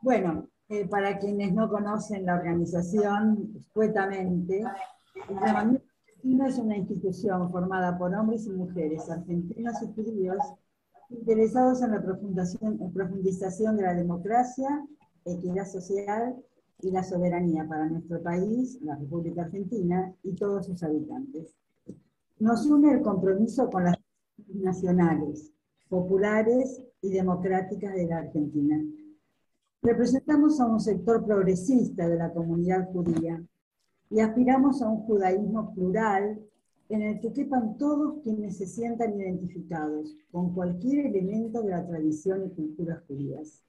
Bueno, para quienes no conocen la organización, escuetamente, el llamamiento argentino es una institución formada por hombres y mujeres, argentinos y judíos, interesados en la profundización de la democracia, equidad social y la soberanía para nuestro país, la República Argentina, y todos sus habitantes. Nos une el compromiso con las nacionales, populares y democráticas de la Argentina. Representamos a un sector progresista de la comunidad judía y aspiramos a un judaísmo plural en el que quepan todos quienes se sientan identificados con cualquier elemento de la tradición y cultura judías.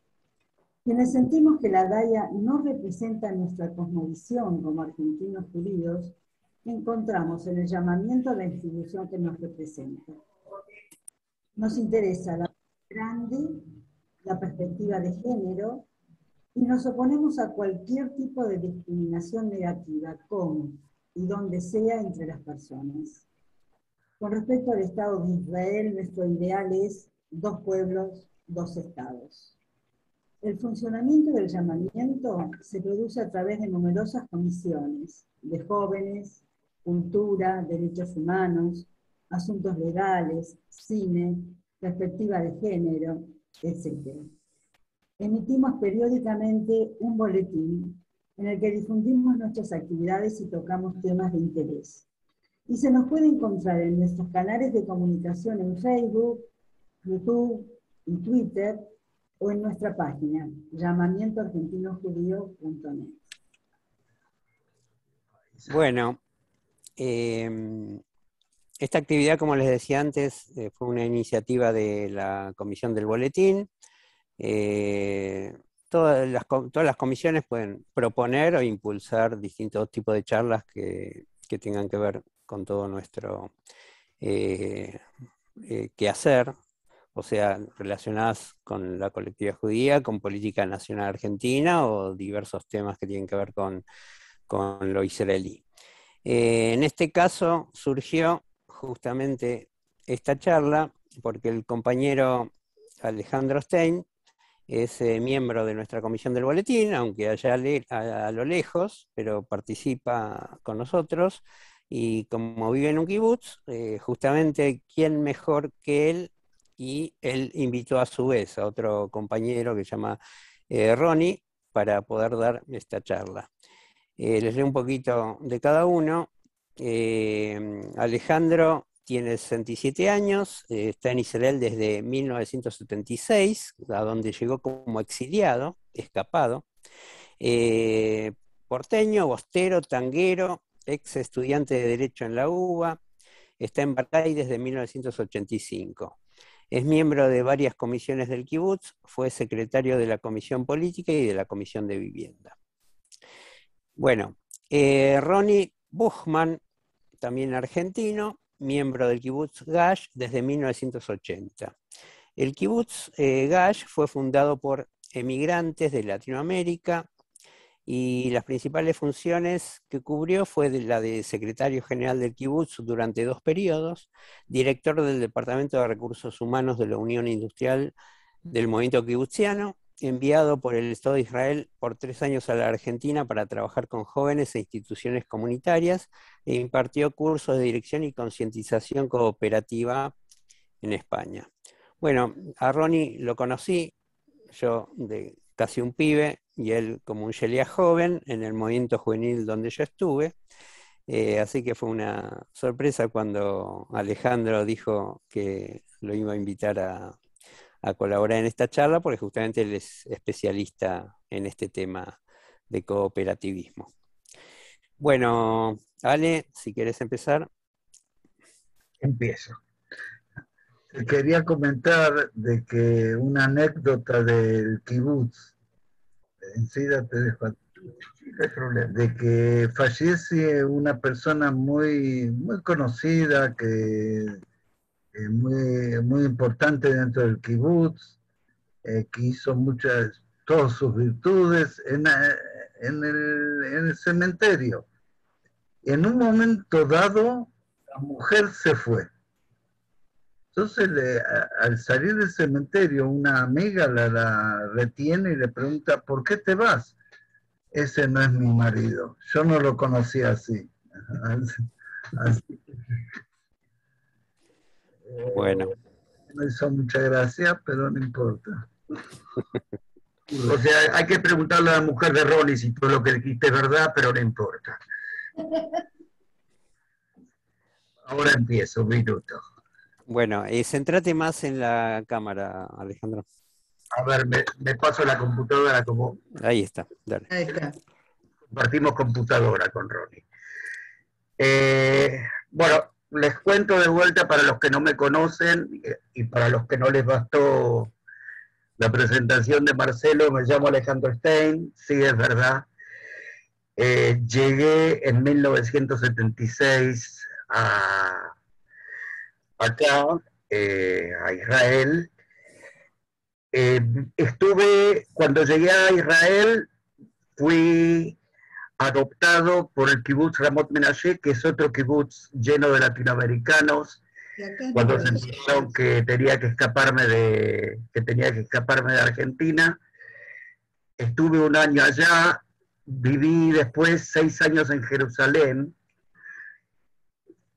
Quienes sentimos que la Daya no representa nuestra cosmovisión como argentinos judíos, encontramos en el llamamiento a la institución que nos representa. Nos interesa la grande, la perspectiva de género, y nos oponemos a cualquier tipo de discriminación negativa, como y donde sea entre las personas. Con respecto al Estado de Israel, nuestro ideal es 2 pueblos, 2 estados. El funcionamiento del llamamiento se produce a través de numerosas comisiones de jóvenes, cultura, derechos humanos, asuntos legales, cine, perspectiva de género, etc. Emitimos periódicamente un boletín en el que difundimos nuestras actividades y tocamos temas de interés. Y se nos puede encontrar en nuestros canales de comunicación en Facebook, YouTube y Twitter, o en nuestra página, llamamientoargentinojudío.net. Bueno, esta actividad, como les decía antes, fue una iniciativa de la Comisión del Boletín. Todas las comisiones pueden proponer o impulsar distintos tipos de charlas que tengan que ver con todo nuestro quehacer, o sea, relacionadas con la colectividad judía, con política nacional argentina o diversos temas que tienen que ver con lo israelí. En este caso surgió justamente esta charla porque el compañero Alejandro Stein es miembro de nuestra comisión del boletín, aunque allá a lo lejos, pero participa con nosotros, y como vive en un kibutz, justamente quién mejor que él, y él invitó a su vez a otro compañero que se llama Ronnie para poder dar esta charla. Les leo un poquito de cada uno. Alejandro tiene 67 años, está en Israel desde 1976, a donde llegó como exiliado, escapado. Porteño, bostero, tanguero, ex estudiante de Derecho en la UBA, está en Balay desde 1985. Es miembro de varias comisiones del kibutz, fue secretario de la Comisión Política y de la Comisión de Vivienda. Bueno, Ronnie Buchman, también argentino, miembro del kibutz Gash desde 1980. El kibutz Gash fue fundado por emigrantes de Latinoamérica y las principales funciones que cubrió fue la de secretario general del kibutz durante 2 periodos, director del Departamento de Recursos Humanos de la Unión Industrial del Movimiento Kibutziano, enviado por el Estado de Israel por 3 años a la Argentina para trabajar con jóvenes e instituciones comunitarias, e impartió cursos de dirección y concientización cooperativa en España. Bueno, a Ronnie lo conocí, yo de casi un pibe, y él como un yelía joven, en el movimiento juvenil donde yo estuve, así que fue una sorpresa cuando Alejandro dijo que lo iba a invitar a colaborar en esta charla, porque justamente él es especialista en este tema de cooperativismo. Bueno, Ale, si querés empezar. Empiezo. Quería comentar de que una anécdota del kibutz, enseguida te dejo, de que fallece una persona muy conocida, muy importante dentro del kibutz, que hizo todas sus virtudes en el cementerio. En un momento dado, la mujer se fue. Entonces, al salir del cementerio, una amiga la retiene y le pregunta, ¿por qué te vas? Ese no es mi marido. Yo no lo conocía así. Así Bueno. me hizo mucha gracia, pero no importa. O sea, hay que preguntarle a la mujer de Ronnie si todo lo que dijiste es verdad, pero no importa. Ahora empiezo, un minuto. Bueno, centrate más en la cámara, Alejandro. A ver, me paso la computadora como... Ahí está, dale. Ahí está. Compartimos computadora con Ronnie. Bueno, les cuento de vuelta para los que no me conocen y para los que no les bastó la presentación de Marcelo. Me llamo Alejandro Stein, sí, es verdad. Llegué en 1976 acá, a Israel. Cuando llegué a Israel, fui adoptado por el kibutz Ramot Menashe, que es otro kibutz lleno de latinoamericanos. Cuando se enteraron que tenía que escaparme de Argentina, estuve un año allá, viví después 6 años en Jerusalén.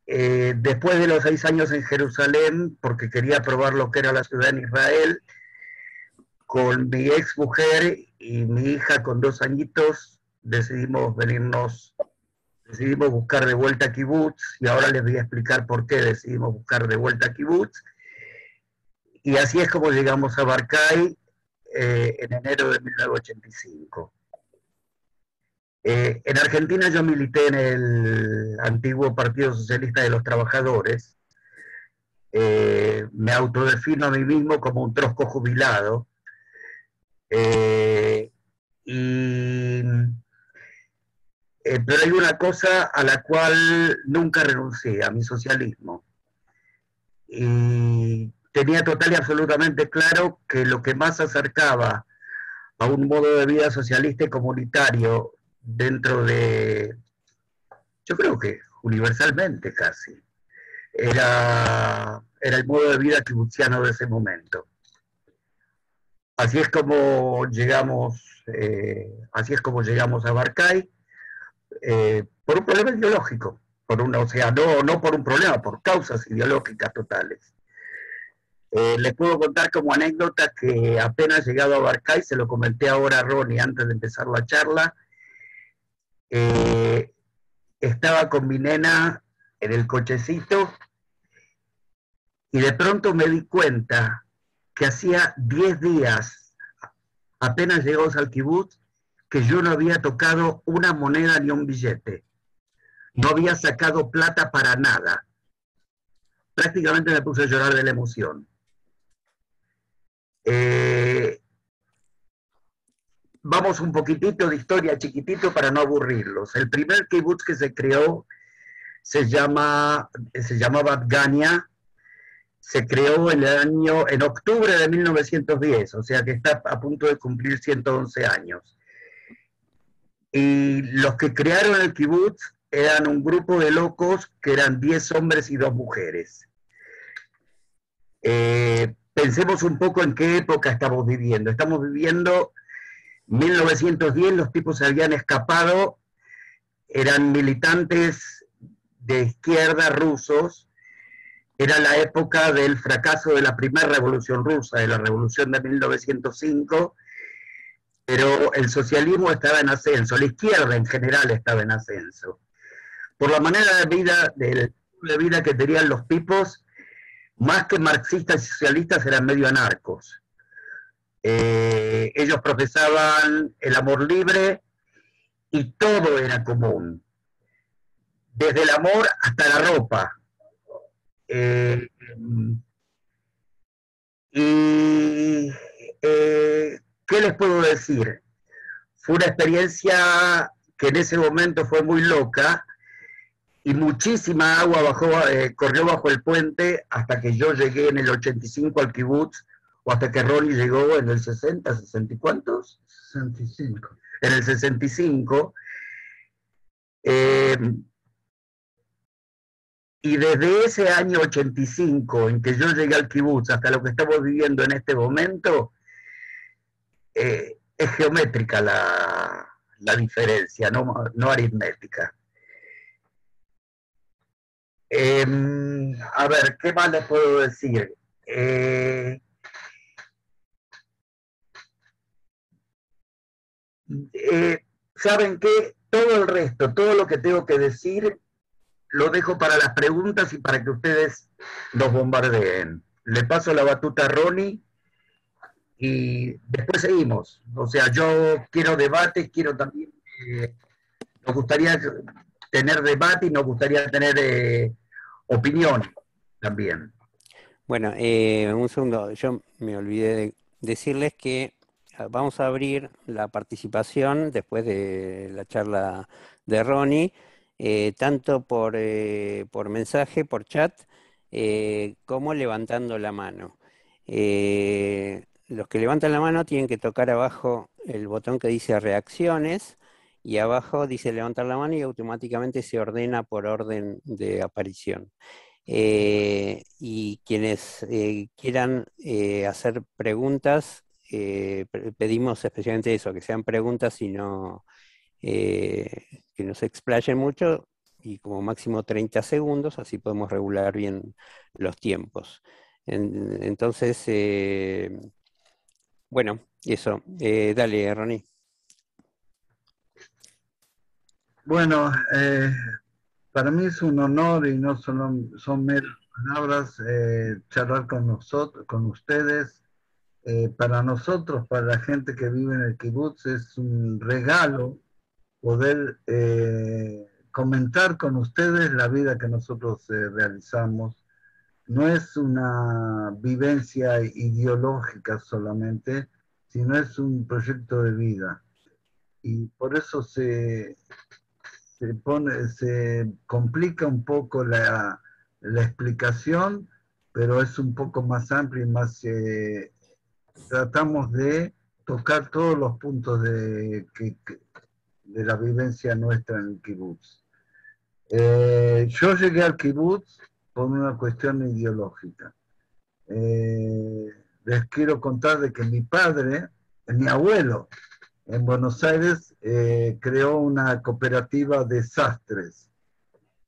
Después de los 6 años en Jerusalén, porque quería probar lo que era la ciudad en Israel, con mi ex mujer y mi hija con 2 añitos, decidimos buscar de vuelta a Kibutz, y ahora les voy a explicar por qué decidimos buscar de vuelta a Kibutz. Y así es como llegamos a Barcay en enero de 1985. En Argentina yo milité en el antiguo Partido Socialista de los Trabajadores. Me autodefino a mí mismo como un trosco jubilado. Pero hay una cosa a la cual nunca renuncié, a mi socialismo. Y tenía total y absolutamente claro que lo que más acercaba a un modo de vida socialista y comunitario dentro de, yo creo que universalmente casi, era el modo de vida kibutziano de ese momento. Así es como llegamos a Barcay, por un problema ideológico, no por un problema, por causas ideológicas totales. Les puedo contar como anécdota que apenas llegado a Barcay, se lo comenté ahora a Ronnie antes de empezar la charla, estaba con mi nena en el cochecito y de pronto me di cuenta que hacía 10 días, apenas llegados al kibutz, que yo no había tocado una moneda ni un billete. No había sacado plata para nada. Prácticamente me puse a llorar de la emoción. Vamos un poquitito de historia, chiquitito, para no aburrirlos. El primer kibutz que se creó se llamaba Gania. Se creó en octubre de 1910, o sea que está a punto de cumplir 111 años. Y los que crearon el kibutz eran un grupo de locos que eran 10 hombres y 2 mujeres. Pensemos un poco en qué época estamos viviendo. Estamos viviendo 1910, los tipos se habían escapado, eran militantes de izquierda rusos. Era la época del fracaso de la primera revolución rusa, de la revolución de 1905, pero el socialismo estaba en ascenso, la izquierda en general estaba en ascenso. Por la manera de vida que tenían los tipos, más que marxistas y socialistas eran medio anarcos. Ellos profesaban el amor libre y todo era común, desde el amor hasta la ropa. ¿Qué les puedo decir? Fue una experiencia que en ese momento fue muy loca y muchísima agua corrió bajo el puente hasta que yo llegué en el 85 al kibutz, o hasta que Ronnie llegó en el 60, 60 y ¿cuántos? 65. En el 65. Y desde ese año 85 en que yo llegué al kibutz hasta lo que estamos viviendo en este momento, es geométrica la diferencia, no aritmética. A ver, ¿qué más les puedo decir? ¿Saben qué? Todo el resto, todo lo que tengo que decir, lo dejo para las preguntas y para que ustedes los bombardeen. Le paso la batuta a Ronnie y después seguimos. O sea, yo quiero debate, quiero también, nos gustaría tener debate y nos gustaría tener opinión también. Bueno, un segundo, yo me olvidé de decirles que vamos a abrir la participación después de la charla de Ronnie, tanto por mensaje, por chat, como levantando la mano. Los que levantan la mano tienen que tocar abajo el botón que dice reacciones y abajo dice levantar la mano y automáticamente se ordena por orden de aparición. Y quienes quieran hacer preguntas, pedimos especialmente eso, que sean preguntas y no que no se explayen mucho y como máximo 30 segundos, así podemos regular bien los tiempos. Entonces, bueno, eso. Dale, Ronnie. Bueno, para mí es un honor y no solo son meras palabras charlar con nosotros, con ustedes. Para nosotros, para la gente que vive en el kibutz, es un regalo poder comentar con ustedes la vida que nosotros realizamos. No es una vivencia ideológica solamente, sino es un proyecto de vida. Y por eso se complica un poco la explicación, pero es un poco más amplio y más tratamos de tocar todos los puntos de la vivencia nuestra en el kibutz. Yo llegué al kibutz por una cuestión ideológica. Les quiero contar de que mi padre, mi abuelo, en Buenos Aires creó una cooperativa de sastres.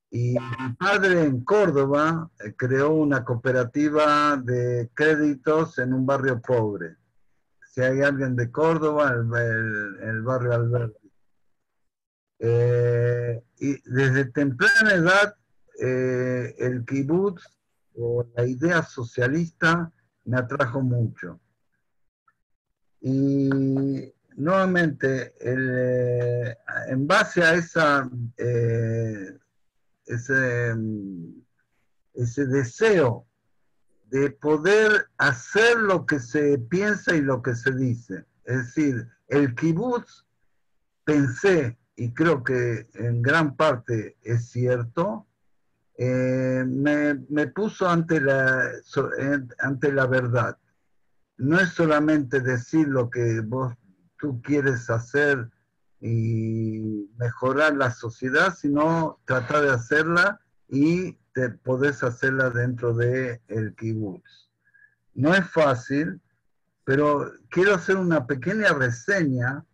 Y mi padre en Córdoba creó una cooperativa de créditos en un barrio pobre. Si hay alguien de Córdoba, el barrio Alberti. Y desde temprana edad, el kibutz o la idea socialista me atrajo mucho. Y nuevamente, en base a ese deseo de poder hacer lo que se piensa y lo que se dice. Es decir, el kibutz, pensé, y creo que en gran parte es cierto, me puso ante la verdad. No es solamente decir lo que tú quieres hacer y mejorar la sociedad, sino tratar de hacerla y podés hacerla dentro del kibutz. No es fácil, pero quiero hacer una pequeña reseña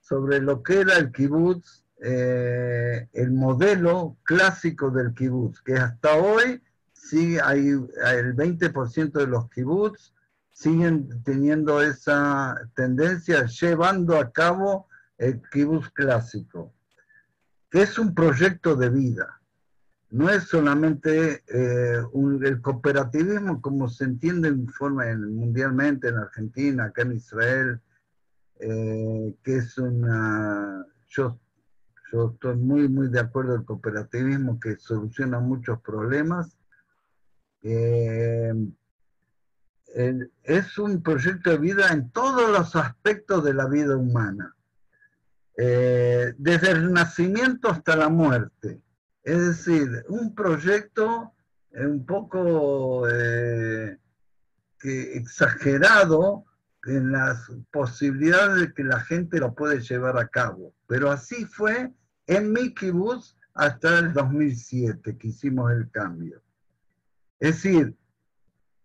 sobre lo que era el kibutz, el modelo clásico del kibutz, que hasta hoy sí hay el 20% de los kibutz siguen teniendo esa tendencia, llevando a cabo el kibutz clásico, que es un proyecto de vida. No es solamente el cooperativismo como se entiende mundialmente en Argentina, acá en Israel, que es yo estoy muy, muy de acuerdo con el cooperativismo que soluciona muchos problemas. Es un proyecto de vida en todos los aspectos de la vida humana, desde el nacimiento hasta la muerte. Es decir, un proyecto un poco exagerado en las posibilidades de que la gente lo puede llevar a cabo. Pero así fue en mi kibutz hasta el 2007 que hicimos el cambio. Es decir,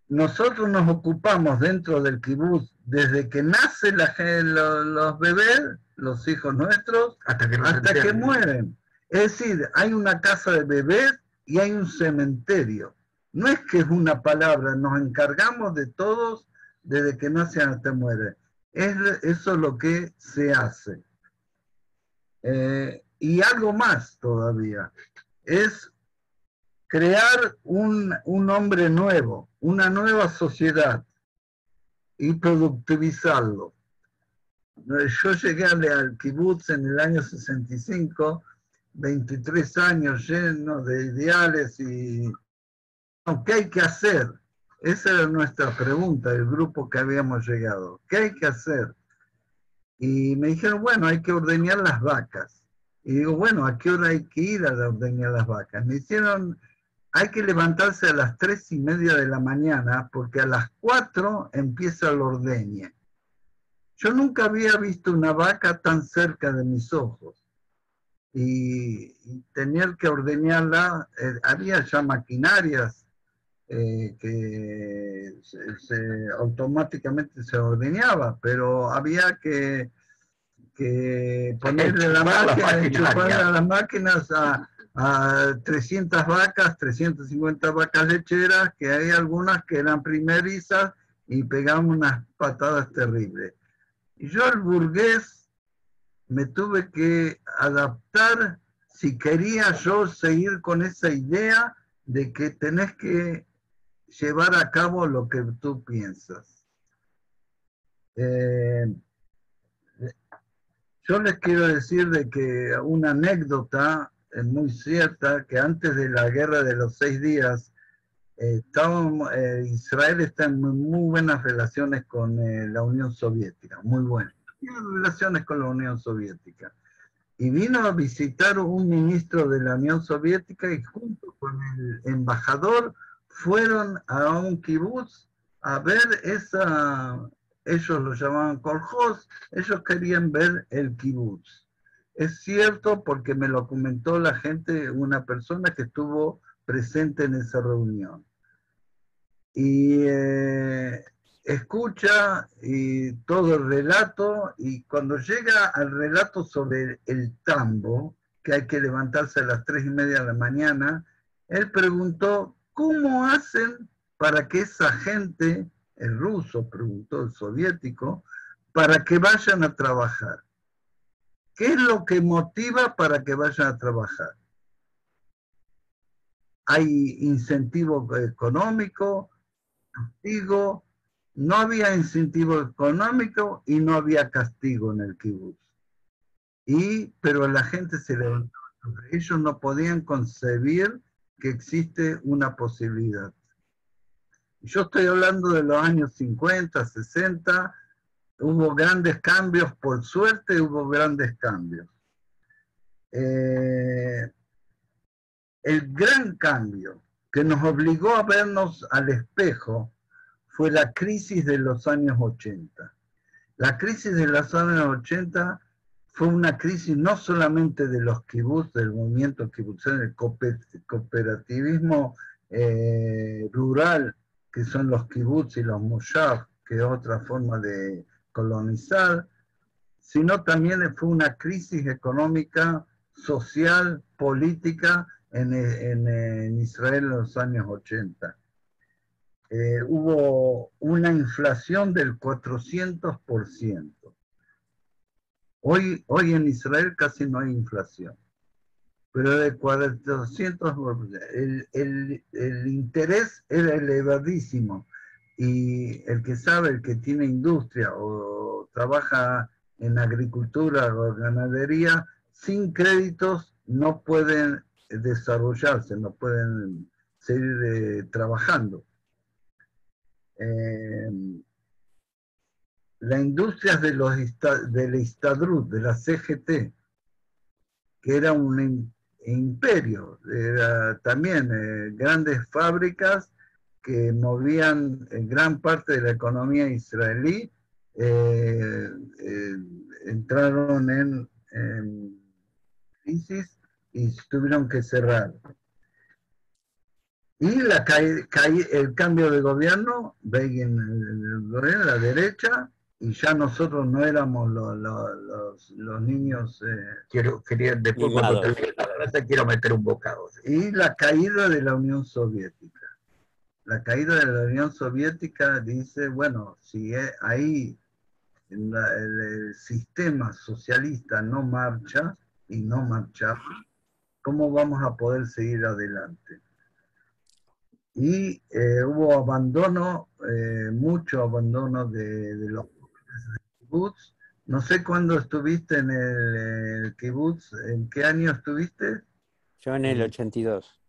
nosotros nos ocupamos dentro del kibutz desde que nacen los bebés, los hijos nuestros, hasta que mueren. Es decir, hay una casa de bebés y hay un cementerio. No es que es una palabra, nos encargamos de todos desde que nacen hasta mueren. Eso es lo que se hace. Y algo más todavía, es crear un hombre nuevo, una nueva sociedad y productivizarlo. Yo llegué al kibutz en el año 65, 23 años llenos de ideales y ¿qué hay que hacer? Esa era nuestra pregunta del grupo que habíamos llegado. ¿Qué hay que hacer? Y me dijeron, bueno, hay que ordeñar las vacas. Y digo, bueno, ¿a qué hora hay que ir a ordeñar las vacas? Me hicieron, hay que levantarse a las 3:30 de la mañana porque a las 4 empieza el ordeñe. Yo nunca había visto una vaca tan cerca de mis ojos. Y tener que ordeñarla, había ya maquinarias que automáticamente se ordeñaba, pero había que ponerle la máquina, enchufarle a las máquinas a 300 vacas, 350 vacas lecheras, que hay algunas que eran primerizas y pegaban unas patadas terribles. Y yo al burgués me tuve que adaptar si quería yo seguir con esa idea de que tenés que llevar a cabo lo que tú piensas. Yo les quiero decir de que una anécdota muy cierta, que antes de la guerra de los 6 días, Israel está en muy buenas relaciones con la Unión Soviética, muy buenas. Tiene relaciones con la Unión Soviética. Y vino a visitar un ministro de la Unión Soviética y junto con el embajador fueron a un kibutz a ver ellos lo llamaban kolhoz, ellos querían ver el kibutz. Es cierto porque me lo comentó la gente, una persona que estuvo presente en esa reunión. Y escucha y todo el relato, y cuando llega al relato sobre el tambo, que hay que levantarse a las 3:30 de la mañana, él preguntó, ¿cómo hacen para que esa gente, el ruso preguntó, el soviético, para que vayan a trabajar? ¿Qué es lo que motiva para que vayan a trabajar? ¿Hay incentivo económico? Castigo? No había incentivo económico y no había castigo en el kibutz. Pero la gente se levantó. Ellos no podían concebir que existe una posibilidad. Yo estoy hablando de los años 50, 60, hubo grandes cambios, por suerte hubo grandes cambios. El gran cambio que nos obligó a vernos al espejo fue la crisis de los años 80. La crisis de los años 80 fue una crisis no solamente de los kibutz, del movimiento kibutzero, el cooperativismo rural, que son los kibutz y los moshav, que es otra forma de colonizar, sino también fue una crisis económica, social, política en Israel en los años 80. Hubo una inflación del 400%. Hoy en Israel casi no hay inflación, pero de 400%. El interés era elevadísimo y el que sabe, el que tiene industria o trabaja en agricultura o ganadería, sin créditos no pueden desarrollarse, no pueden seguir trabajando. La industria de la Histadrut, de la CGT, que era un imperio, era también grandes fábricas que movían gran parte de la economía israelí, entraron en crisis y tuvieron que cerrar. Y el cambio de gobierno, Begin, el gobierno, la derecha, y ya nosotros no éramos los niños... después cuando termine la frase quiero meter un bocado. Y la caída de la Unión Soviética. La caída de la Unión Soviética dice, bueno, si ahí el sistema socialista no marcha, y no marchaba, ¿cómo vamos a poder seguir adelante? Y hubo abandono, mucho abandono de los kibbutz. No sé cuándo estuviste en el kibbutz, ¿en qué año estuviste? Yo en el 82.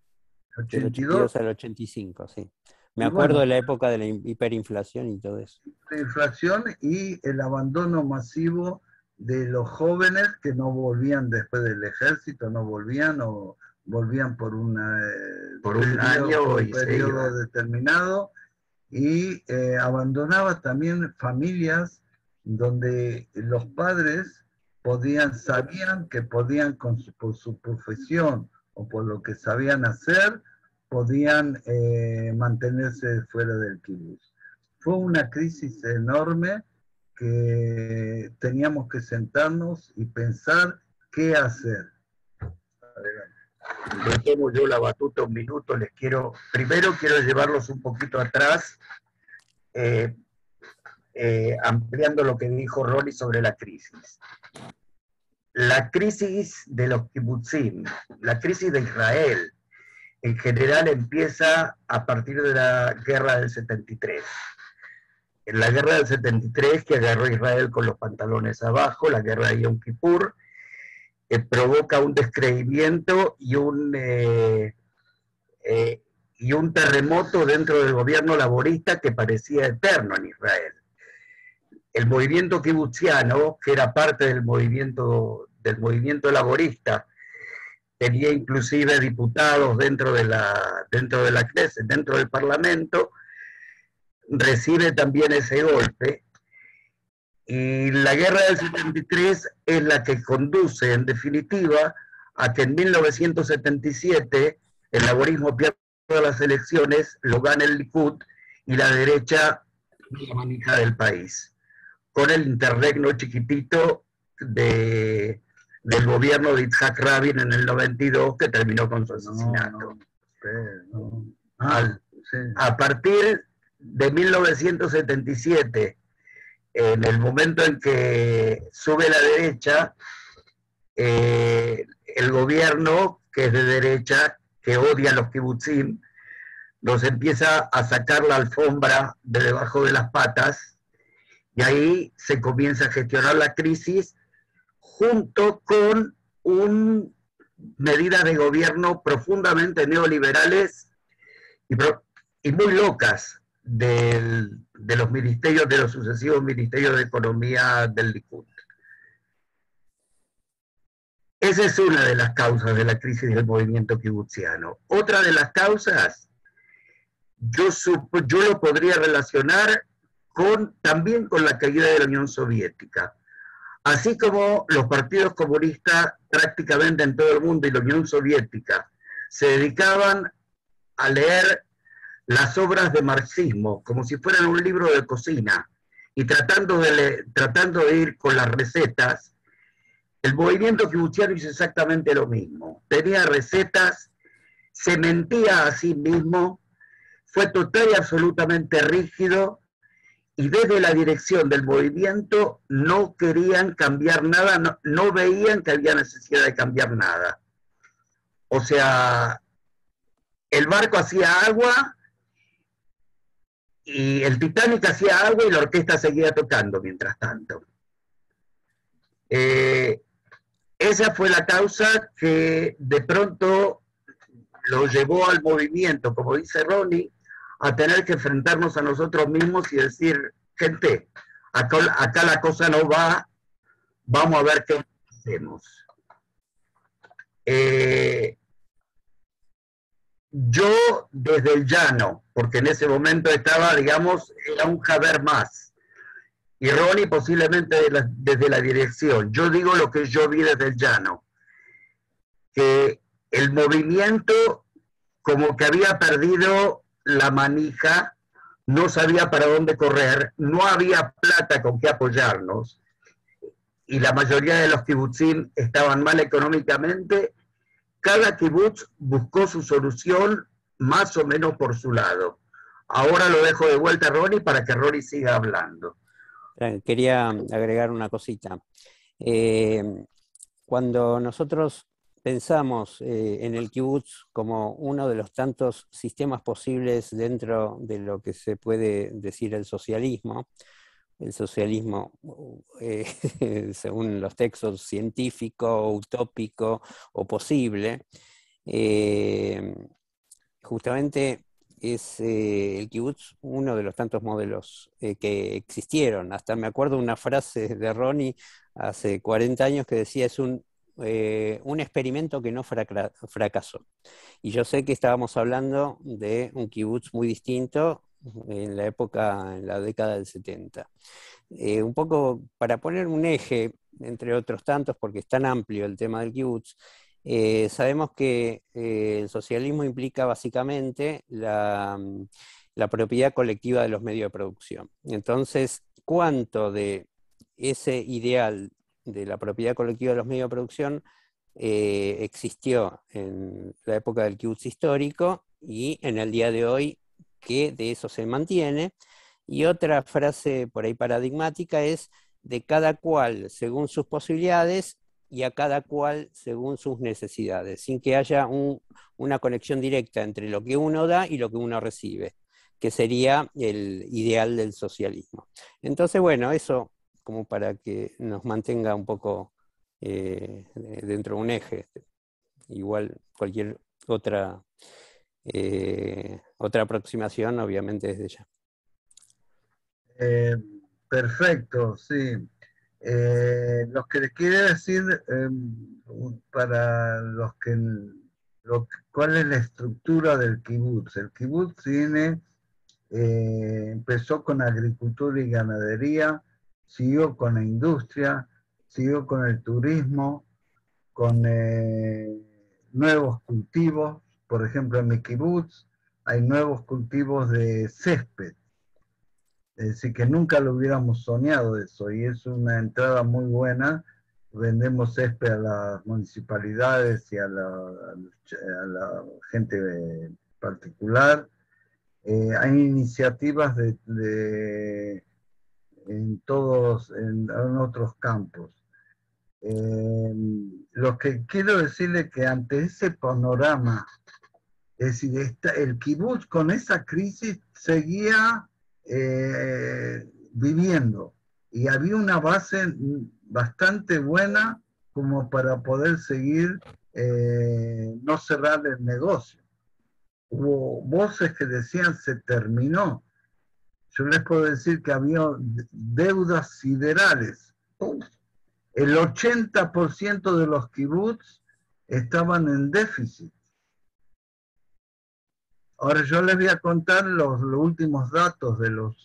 82. Del 82 al 85, sí. Me acuerdo de la época de la hiperinflación y todo eso. La inflación y el abandono masivo de los jóvenes que no volvían después del ejército, no volvían o volvían por un periodo determinado, y abandonaba también familias donde los padres sabían que podían por su profesión o por lo que sabían hacer, podían mantenerse fuera del kibutz. Fue una crisis enorme que teníamos que sentarnos y pensar qué hacer. Adelante. Le tomo yo la batuta un minuto, primero quiero llevarlos un poquito atrás, ampliando lo que dijo Ronnie sobre la crisis. La crisis de los kibutzim, la crisis de Israel, en general empieza a partir de la guerra del 73. En la guerra del 73, que agarró a Israel con los pantalones abajo, la guerra de Yom Kippur, provoca un descreimiento y un terremoto dentro del gobierno laborista que parecía eterno en Israel. El movimiento kibutziano, que era parte del movimiento laborista, tenía inclusive diputados dentro de la Knesset, dentro del Parlamento, recibe también ese golpe. Y la guerra del 73 es la que conduce, en definitiva, a que en 1977 el laborismo pierde las elecciones, lo gana el Likud y la derecha la maneja del país, con el interregno chiquitito del gobierno de Yitzhak Rabin en el 92, que terminó con su asesinato. A partir de 1977, en el momento en que sube la derecha, el gobierno, que es de derecha, que odia a los kibutzim, nos empieza a sacar la alfombra de debajo de las patas, y ahí se comienza a gestionar la crisis junto con medidas de gobierno profundamente neoliberales y muy locas de los sucesivos ministerios de Economía del Likud. Esa es una de las causas de la crisis del movimiento kibutziano. Otra de las causas, yo lo podría relacionar también con la caída de la Unión Soviética. Así como los partidos comunistas prácticamente en todo el mundo y la Unión Soviética se dedicaban a leer las obras de marxismo como si fueran un libro de cocina y tratando de ir con las recetas, el movimiento kibutziano hizo exactamente lo mismo. Tenía recetas, se mentía a sí mismo, fue total y absolutamente rígido, y desde la dirección del movimiento no querían cambiar nada, no veían que había necesidad de cambiar nada. O sea, el barco hacía agua, y el Titanic hacía agua y la orquesta seguía tocando mientras tanto. Esa fue la causa que de pronto lo llevó al movimiento, como dice Ronnie, a tener que enfrentarnos a nosotros mismos y decir, gente, acá la cosa no va, vamos a ver qué hacemos. Yo desde el llano, porque en ese momento estaba, digamos, era un Javier más, y Ronnie posiblemente desde la dirección. Yo digo lo que yo vi desde el llano. que el movimiento como que había perdido la manija, no sabía para dónde correr, no había plata con qué apoyarnos, y la mayoría de los kibutzim estaban mal económicamente. Cada kibutz buscó su solución más o menos por su lado. Ahora lo dejo de vuelta a Ronnie para que Ronnie siga hablando. Quería agregar una cosita. Cuando nosotros pensamos en el kibutz como uno de los tantos sistemas posibles dentro de lo que se puede decir el socialismo según los textos científico, utópico o posible, justamente es el kibutz uno de los tantos modelos que existieron. Hasta me acuerdo una frase de Ronnie hace 40 años que decía: es un experimento que no fracasó. Y yo sé que estábamos hablando de un kibutz muy distinto en la década del 70. Un poco para poner un eje, entre otros tantos, porque es tan amplio el tema del kibutz, sabemos que el socialismo implica básicamente la propiedad colectiva de los medios de producción. Entonces, ¿cuánto de ese ideal de la propiedad colectiva de los medios de producción existió en la época del kibutz histórico y en el día de hoy, que de eso se mantiene? Y otra frase por ahí paradigmática es: de cada cual según sus posibilidades y a cada cual según sus necesidades, sin que haya una conexión directa entre lo que uno da y lo que uno recibe, que sería el ideal del socialismo. Entonces, bueno, eso como para que nos mantenga un poco dentro de un eje. Igual cualquier otra aproximación, obviamente, desde ya. Perfecto, sí. Lo que les quiero decir, para los que, cuál es la estructura del kibutz. El kibutz empezó con agricultura y ganadería, siguió con la industria, siguió con el turismo, con nuevos cultivos. Por ejemplo, en mi kibutz hay nuevos cultivos de césped. Es decir, que nunca lo hubiéramos soñado eso, y es una entrada muy buena. Vendemos césped a las municipalidades y a la gente particular. Hay iniciativas en otros campos. Lo que quiero decirle que ante ese panorama, es decir, el kibutz con esa crisis seguía viviendo, y había una base bastante buena como para poder seguir, no cerrar el negocio. Hubo voces que decían se terminó. Yo les puedo decir que había deudas siderales. El 80% de los kibutz estaban en déficit. Ahora yo les voy a contar los últimos datos de los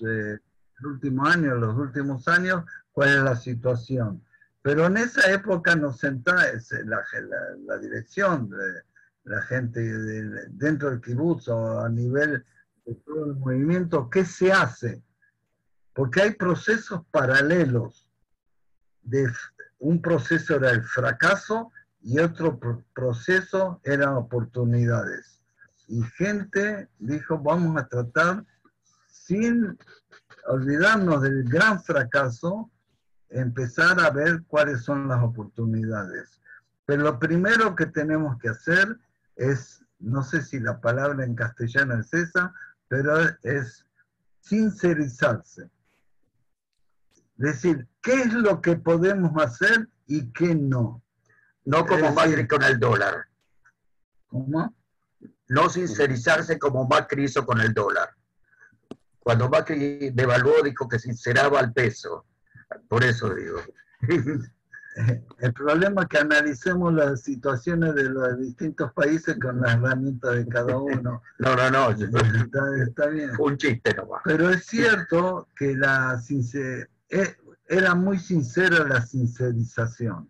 últimos años, cuál es la situación. Pero en esa época nos sentaba la dirección, la gente dentro del kibutz o a nivel de todo el movimiento, ¿qué se hace? Porque hay procesos paralelos. Un proceso era el fracaso y otro proceso eran oportunidades. Y gente dijo, vamos a tratar, sin olvidarnos del gran fracaso, empezar a ver cuáles son las oportunidades. Pero lo primero que tenemos que hacer es, no sé si la palabra en castellano es esa, pero es sincerizarse. Es decir, ¿qué es lo que podemos hacer y qué no? No como Macri con el dólar. ¿Cómo? No sincerizarse como Macri hizo con el dólar. Cuando Macri devaluó, dijo que sinceraba al peso. Por eso digo. El problema es que analicemos las situaciones de los distintos países con las herramientas de cada uno. No. Está bien. Un chiste nomás. Pero es cierto que era muy sincera la sincerización.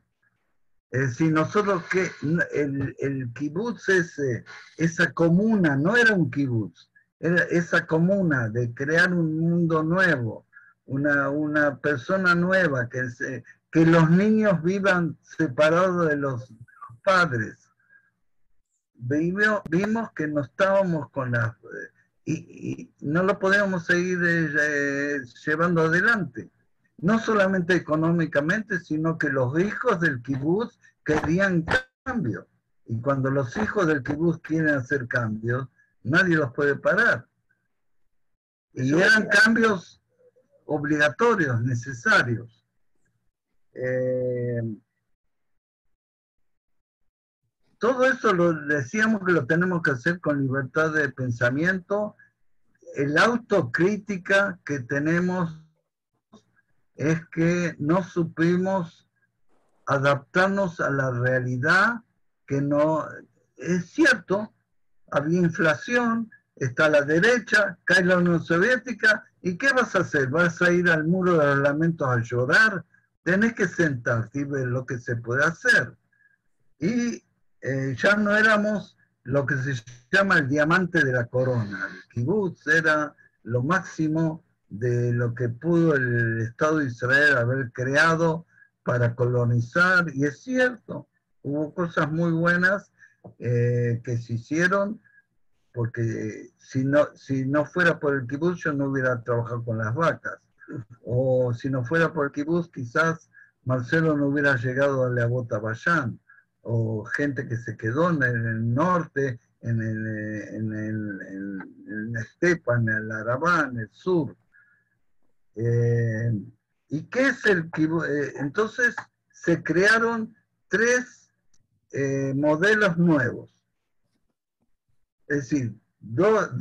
Si nosotros que el kibutz esa comuna, no era un kibutz, era esa comuna de crear un mundo nuevo, una persona nueva, que los niños vivan separados de los padres. Vimos que no estábamos con las... y no lo podíamos seguir llevando adelante. No solamente económicamente, sino que los hijos del kibutz querían cambio. Y cuando los hijos del kibutz quieren hacer cambios, nadie los puede parar. Y eran cambios obligatorios, necesarios. Todo eso lo decíamos que lo tenemos que hacer con libertad de pensamiento. El autocrítica que tenemos es que no supimos adaptarnos a la realidad, que no es cierto, había inflación, está la derecha, cae la Unión Soviética, ¿y qué vas a hacer? ¿Vas a ir al muro de los lamentos a llorar? Tenés que sentarte y ver lo que se puede hacer. Y ya no éramos lo que se llama el diamante de la corona. El kibutz era lo máximo de lo que pudo el Estado de Israel haber creado para colonizar, y es cierto, hubo cosas muy buenas que se hicieron, porque si no fuera por el kibutz yo no hubiera trabajado con las vacas, o si no fuera por el kibutz quizás Marcelo no hubiera llegado a la Bota Bayán, o gente que se quedó en el norte, en la estepa, en el Arabá, en el sur. ¿Y qué es el kibutz? Entonces se crearon 3 modelos nuevos. Es decir, dos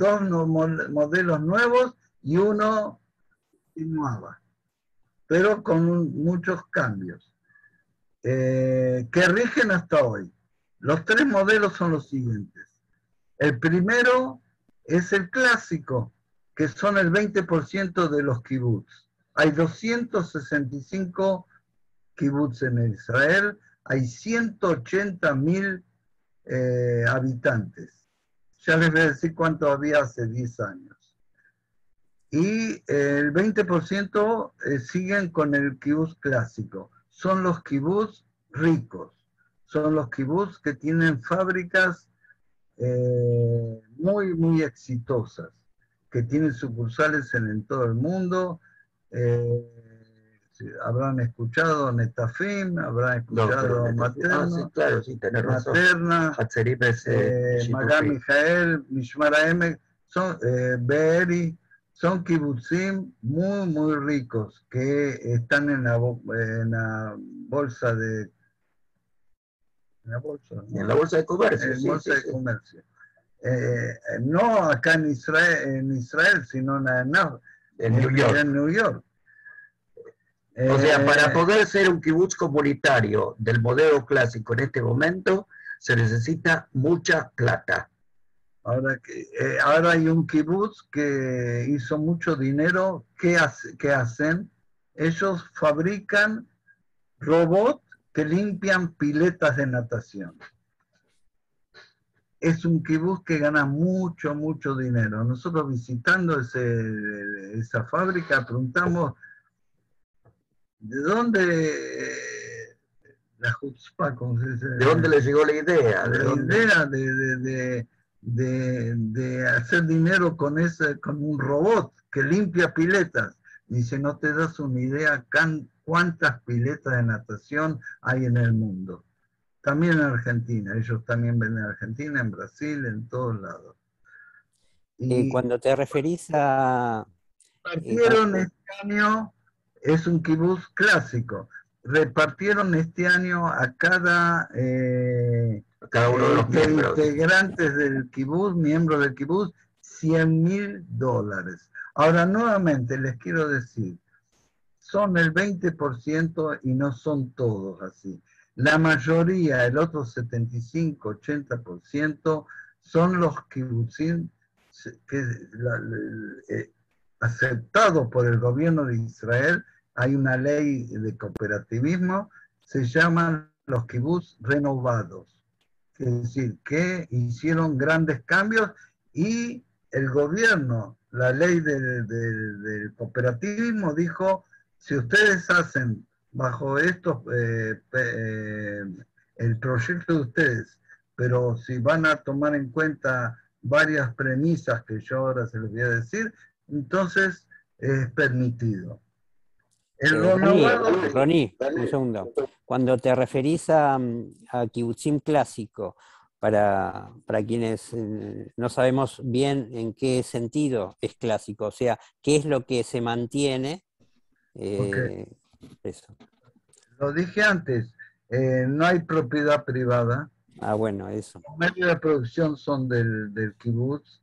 modelos nuevos y uno continuaba, pero con muchos cambios que rigen hasta hoy. Los 3 modelos son los siguientes. El primero es el clásico, que son el 20% de los kibutz. Hay 265 kibutz en Israel, hay 180.000 habitantes. Ya les voy a decir cuánto había hace 10 años. Y el 20% siguen con el kibutz clásico. Son los kibutz ricos. Son los kibutz que tienen fábricas muy, muy exitosas, que tienen sucursales en todo el mundo. Habrán escuchado Netafim, habrán escuchado Materna, sí, claro, sí, tenés razón. Materna, Magan Mijael, Mishmar Emek, Be'eri, son kibutzim muy, muy ricos que están en la bolsa de... En la bolsa de comercio. En la bolsa de comercio. No acá en Israel, sino en New York. O sea, para poder ser un kibutz comunitario del modelo clásico en este momento, se necesita mucha plata. Ahora hay un kibutz que hizo mucho dinero. ¿Qué hacen? Ellos fabrican robots que limpian piletas de natación. Es un kibutz que gana mucho, mucho dinero. Nosotros visitando esa fábrica preguntamos, ¿de dónde la chutzpah, cómo se dice? ¿De dónde le llegó la idea? De hacer dinero con un robot que limpia piletas? Dice, no te das una idea cuántas piletas de natación hay en el mundo. También en Argentina, ellos también ven en Argentina, en Brasil, en todos lados. Y cuando te referís a... Partieron este año, es un kibutz clásico, repartieron este año a cada uno de los integrantes del kibutz, miembros del kibutz, $100.000. Ahora, nuevamente, les quiero decir, son el 20% y no son todos así. La mayoría, el otro 75-80%, son los kibutzim aceptados por el gobierno de Israel. Hay una ley de cooperativismo, se llaman los kibutz renovados. Es decir, que hicieron grandes cambios y el gobierno, la ley del cooperativismo dijo, si ustedes hacen bajo estos, el proyecto de ustedes, pero si van a tomar en cuenta varias premisas que yo ahora se les voy a decir, entonces es permitido. Ronnie, un segundo. Cuando te referís a kibutzim clásico, para quienes no sabemos bien en qué sentido es clásico, o sea, qué es lo que se mantiene, Okay. Eso. Lo dije antes, no hay propiedad privada. Ah, bueno, eso. Los medios de producción son del kibutz.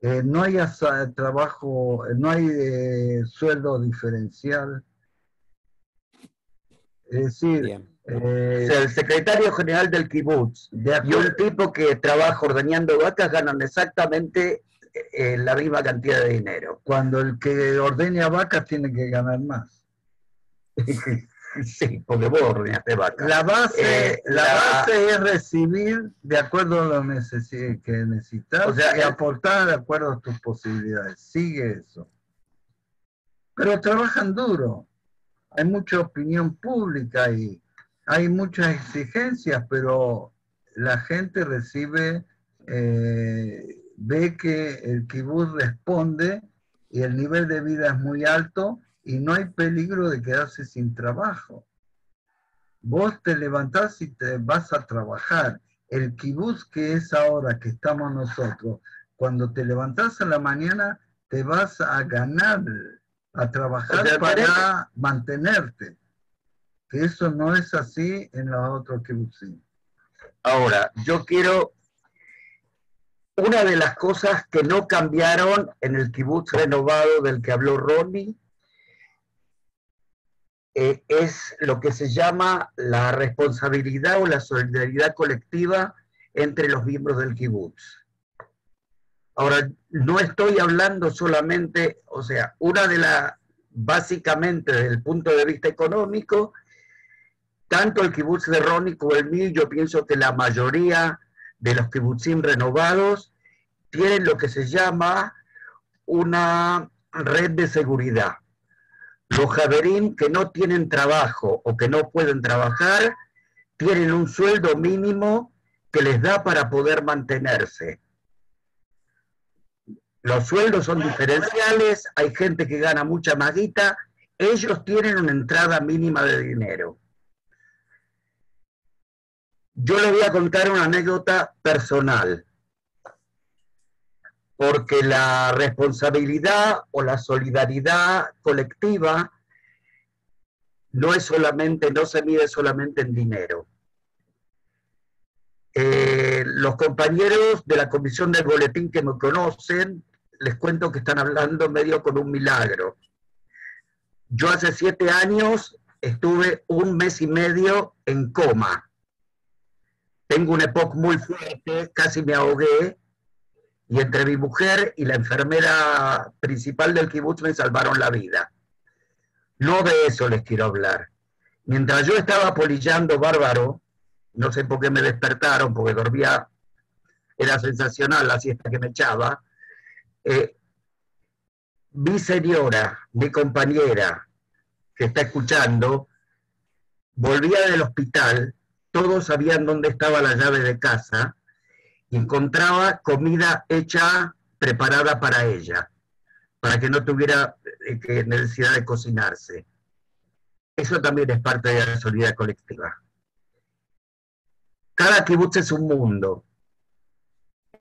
No hay trabajo, no hay sueldo diferencial. Es decir, o sea, el secretario general del kibutz y un tipo que trabaja ordeñando vacas ganan exactamente la misma cantidad de dinero. Cuando el que ordeña vacas tiene que ganar más. Sí, porque vos ordeñaste vacas. La base es recibir de acuerdo a lo que necesitas, o sea, y aportar de acuerdo a tus posibilidades. Sigue eso. Pero trabajan duro. Hay mucha opinión pública y hay muchas exigencias, pero la gente recibe, ve que el kibutz responde y el nivel de vida es muy alto y no hay peligro de quedarse sin trabajo. Vos te levantás y te vas a trabajar. El kibutz que es ahora, que estamos nosotros, cuando te levantás a la mañana, te vas a ganar, a trabajar, o sea, para mantenerte. Que eso no es así en los otros kibutzim. Ahora, yo quiero... Una de las cosas que no cambiaron en el kibutz renovado del que habló Ronnie es lo que se llama la responsabilidad o la solidaridad colectiva entre los miembros del kibutz. Ahora, no estoy hablando solamente, o sea, básicamente desde el punto de vista económico, tanto el kibutz de Ronnie como el mío, yo pienso que la mayoría de los kibutzim renovados tienen lo que se llama una red de seguridad. Los javerim que no tienen trabajo o que no pueden trabajar tienen un sueldo mínimo que les da para poder mantenerse. Los sueldos son diferenciales, hay gente que gana mucha más guita, ellos tienen una entrada mínima de dinero. Yo les voy a contar una anécdota personal, porque la responsabilidad o la solidaridad colectiva no se mide solamente en dinero. Los compañeros de la comisión del boletín que me conocen, les cuento que están hablando medio con un milagro. Yo hace 7 años estuve 1 mes y medio en coma. Tengo un EPOC muy fuerte, casi me ahogué, y entre mi mujer y la enfermera principal del kibutz me salvaron la vida. No de eso les quiero hablar. Mientras yo estaba polillando bárbaro, no sé por qué me despertaron, porque dormía, era sensacional la siesta que me echaba, mi señora, mi compañera, que está escuchando, volvía del hospital, todos sabían dónde estaba la llave de casa, y encontraba comida hecha, preparada para ella, para que no tuviera necesidad de cocinarse. Eso también es parte de la solidaridad colectiva. Cada kibutz es un mundo.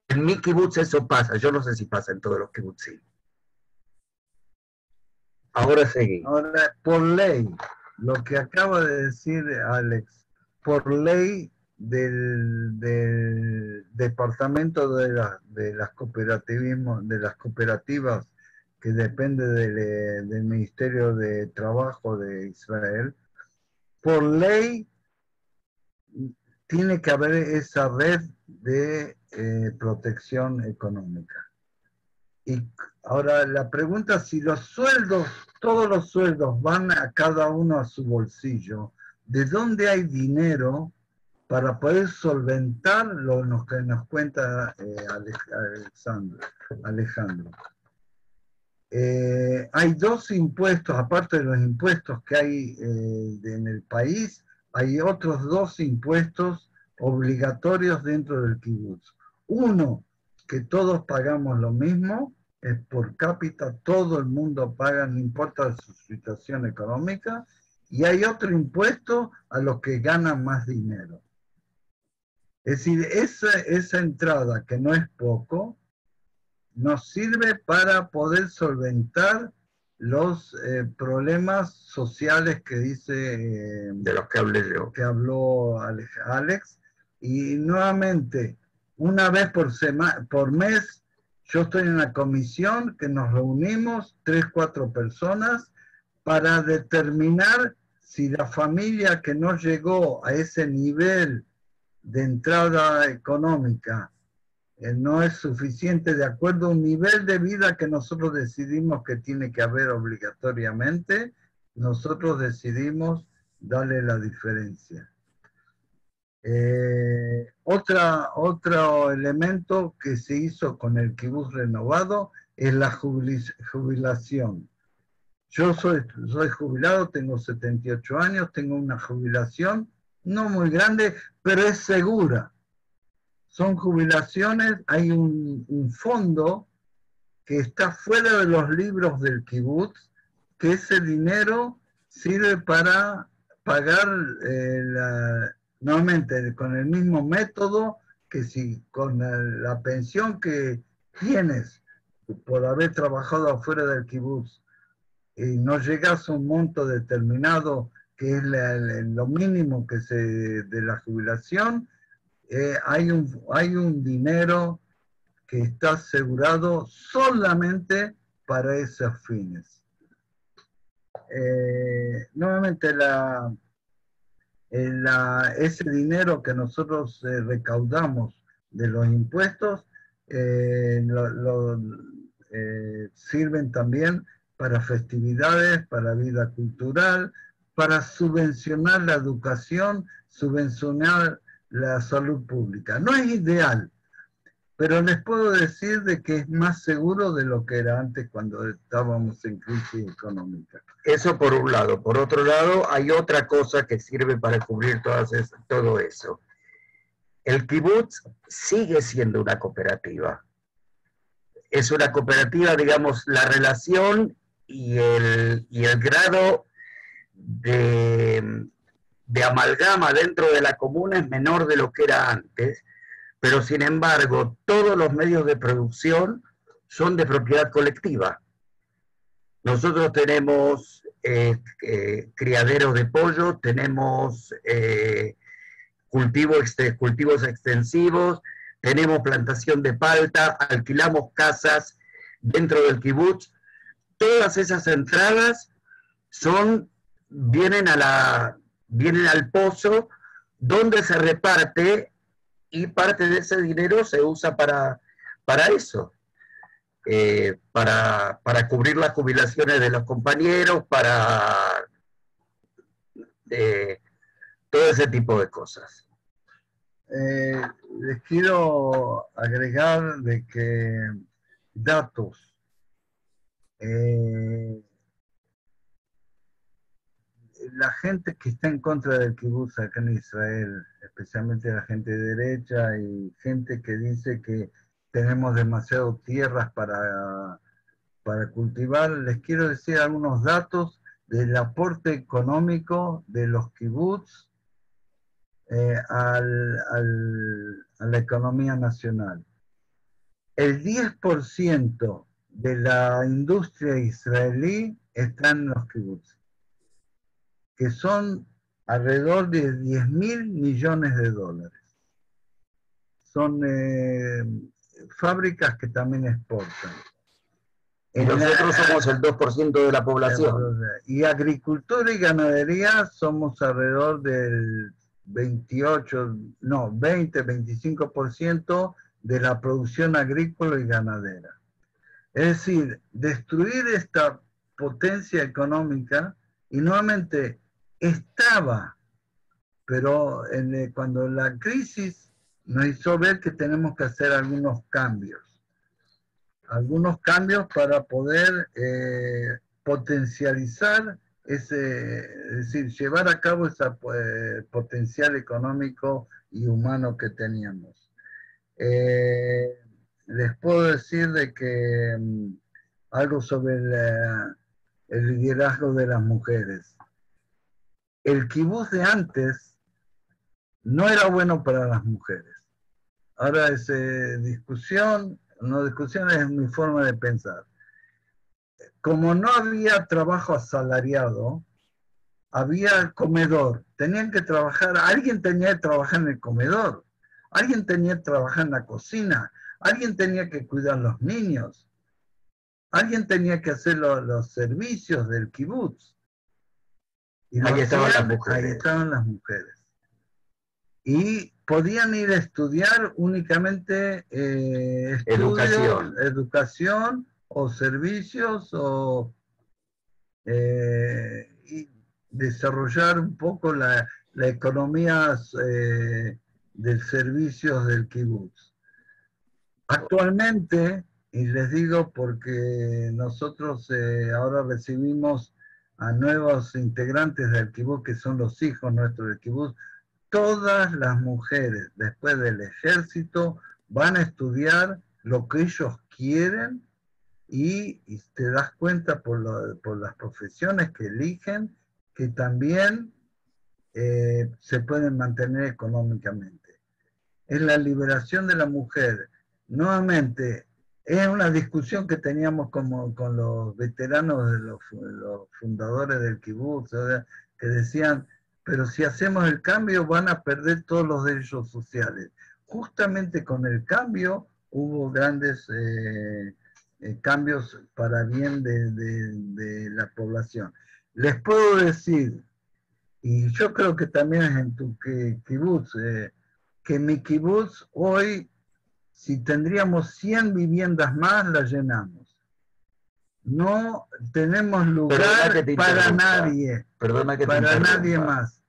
En mi kibutz eso pasa, yo no sé si pasa en todos los kibutzim. Ahora seguí. Ahora, por ley, lo que acaba de decir Alex, por ley del departamento de las cooperativas que depende del Ministerio de Trabajo de Israel, por ley tiene que haber esa red de protección económica. Y ahora la pregunta, si los sueldos, todos los sueldos van a cada uno a su bolsillo, de dónde hay dinero para poder solventar lo que nos cuenta Alejandro. Hay dos impuestos, aparte de los impuestos que hay en el país, hay otros dos impuestos obligatorios dentro del kibutz. Uno, que todos pagamos lo mismo, es por cápita, todo el mundo paga, no importa su situación económica, y hay otro impuesto a los que ganan más dinero. Es decir, esa entrada, que no es poco, nos sirve para poder solventar los problemas sociales que dice, de los que hablé yo, que habló Alex, y nuevamente, una vez por mes, yo estoy en una comisión que nos reunimos, 3, 4 personas, para determinar si la familia que no llegó a ese nivel de entrada económica no es suficiente de acuerdo a un nivel de vida que nosotros decidimos que tiene que haber obligatoriamente, nosotros decidimos darle la diferencia. Otro elemento que se hizo con el kibutz renovado es la jubilación. Yo soy jubilado, tengo 78 años, tengo una jubilación no muy grande, pero es segura. Son jubilaciones, hay un fondo que está fuera de los libros del kibutz, que ese dinero sirve para pagar, nuevamente, con el mismo método que si con la pensión que tienes por haber trabajado afuera del kibutz y no llegas a un monto determinado, que es lo mínimo que de la jubilación, hay un dinero que está asegurado solamente para esos fines. Nuevamente, ese dinero que nosotros recaudamos de los impuestos sirven también para festividades, para vida cultural, para subvencionar la educación, subvencionar la salud pública. No es ideal, pero les puedo decir de que es más seguro de lo que era antes cuando estábamos en crisis económica. Eso por un lado. Por otro lado, hay otra cosa que sirve para cubrir todo eso. El kibutz sigue siendo una cooperativa. Es una cooperativa, digamos, la relación y el grado de amalgama dentro de la comuna es menor de lo que era antes, pero sin embargo, todos los medios de producción son de propiedad colectiva. Nosotros tenemos criaderos de pollo, tenemos cultivos extensivos, tenemos plantación de palta, alquilamos casas dentro del kibutz. Todas esas entradas vienen al pozo donde se reparte, y parte de ese dinero se usa para eso, para cubrir las jubilaciones de los compañeros, para todo ese tipo de cosas. Les quiero agregar de que datos. La gente que está en contra del kibutz acá en Israel, especialmente la gente de derecha y gente que dice que tenemos demasiadas tierras para cultivar, les quiero decir algunos datos del aporte económico de los kibutz a la economía nacional. El 10% de la industria israelí está en los kibutz, que son alrededor de 10.000 millones de dólares. Son fábricas que también exportan. Nosotros somos el 2% de la población. Y agricultura y ganadería somos alrededor del 20-25% de la producción agrícola y ganadera. Es decir, destruir esta potencia económica, y nuevamente estaba pero cuando la crisis nos hizo ver que tenemos que hacer algunos cambios para poder potencializar ese, es decir, llevar a cabo ese potencial económico y humano que teníamos. Les puedo decir de que algo sobre el liderazgo de las mujeres. El kibutz de antes no era bueno para las mujeres. Ahora es discusión, no discusión, es mi forma de pensar. Como no había trabajo asalariado, había comedor. Tenían que trabajar, alguien tenía que trabajar en el comedor, alguien tenía que trabajar en la cocina, alguien tenía que cuidar a los niños, alguien tenía que hacer los servicios del kibutz. Y ahí estaban las mujeres. Ahí estaban las mujeres. Y podían ir a estudiar únicamente educación o servicios y desarrollar un poco la economía de servicios del kibutz. Actualmente, y les digo porque nosotros ahora recibimos a nuevos integrantes del kibutz, que son los hijos nuestros del kibutz, todas las mujeres después del ejército van a estudiar lo que ellos quieren y te das cuenta por las profesiones que eligen que también se pueden mantener económicamente. Es la liberación de la mujer. Nuevamente, es una discusión que teníamos con los veteranos de los fundadores del kibutz, que decían, pero si hacemos el cambio van a perder todos los derechos sociales. Justamente con el cambio hubo grandes cambios para bien de la población. Les puedo decir, y yo creo que también es en tu kibutz, que mi kibutz hoy, si tendríamos 100 viviendas más, las llenamos. No tenemos lugar para nadie. Perdona que te para interrumpa. Nadie más.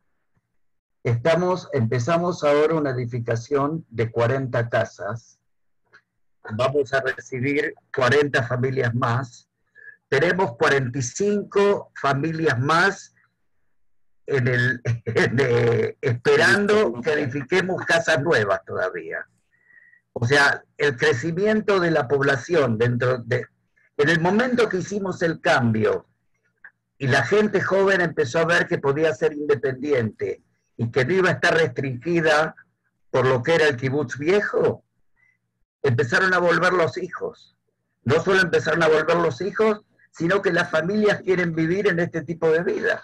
Empezamos ahora una edificación de 40 casas. Vamos a recibir 40 familias más. Tenemos 45 familias más esperando que edifiquemos casas nuevas todavía. O sea, el crecimiento de la población en el momento que hicimos el cambio y la gente joven empezó a ver que podía ser independiente y que no iba a estar restringida por lo que era el kibutz viejo, empezaron a volver los hijos. No solo empezaron a volver los hijos, sino que las familias quieren vivir en este tipo de vida.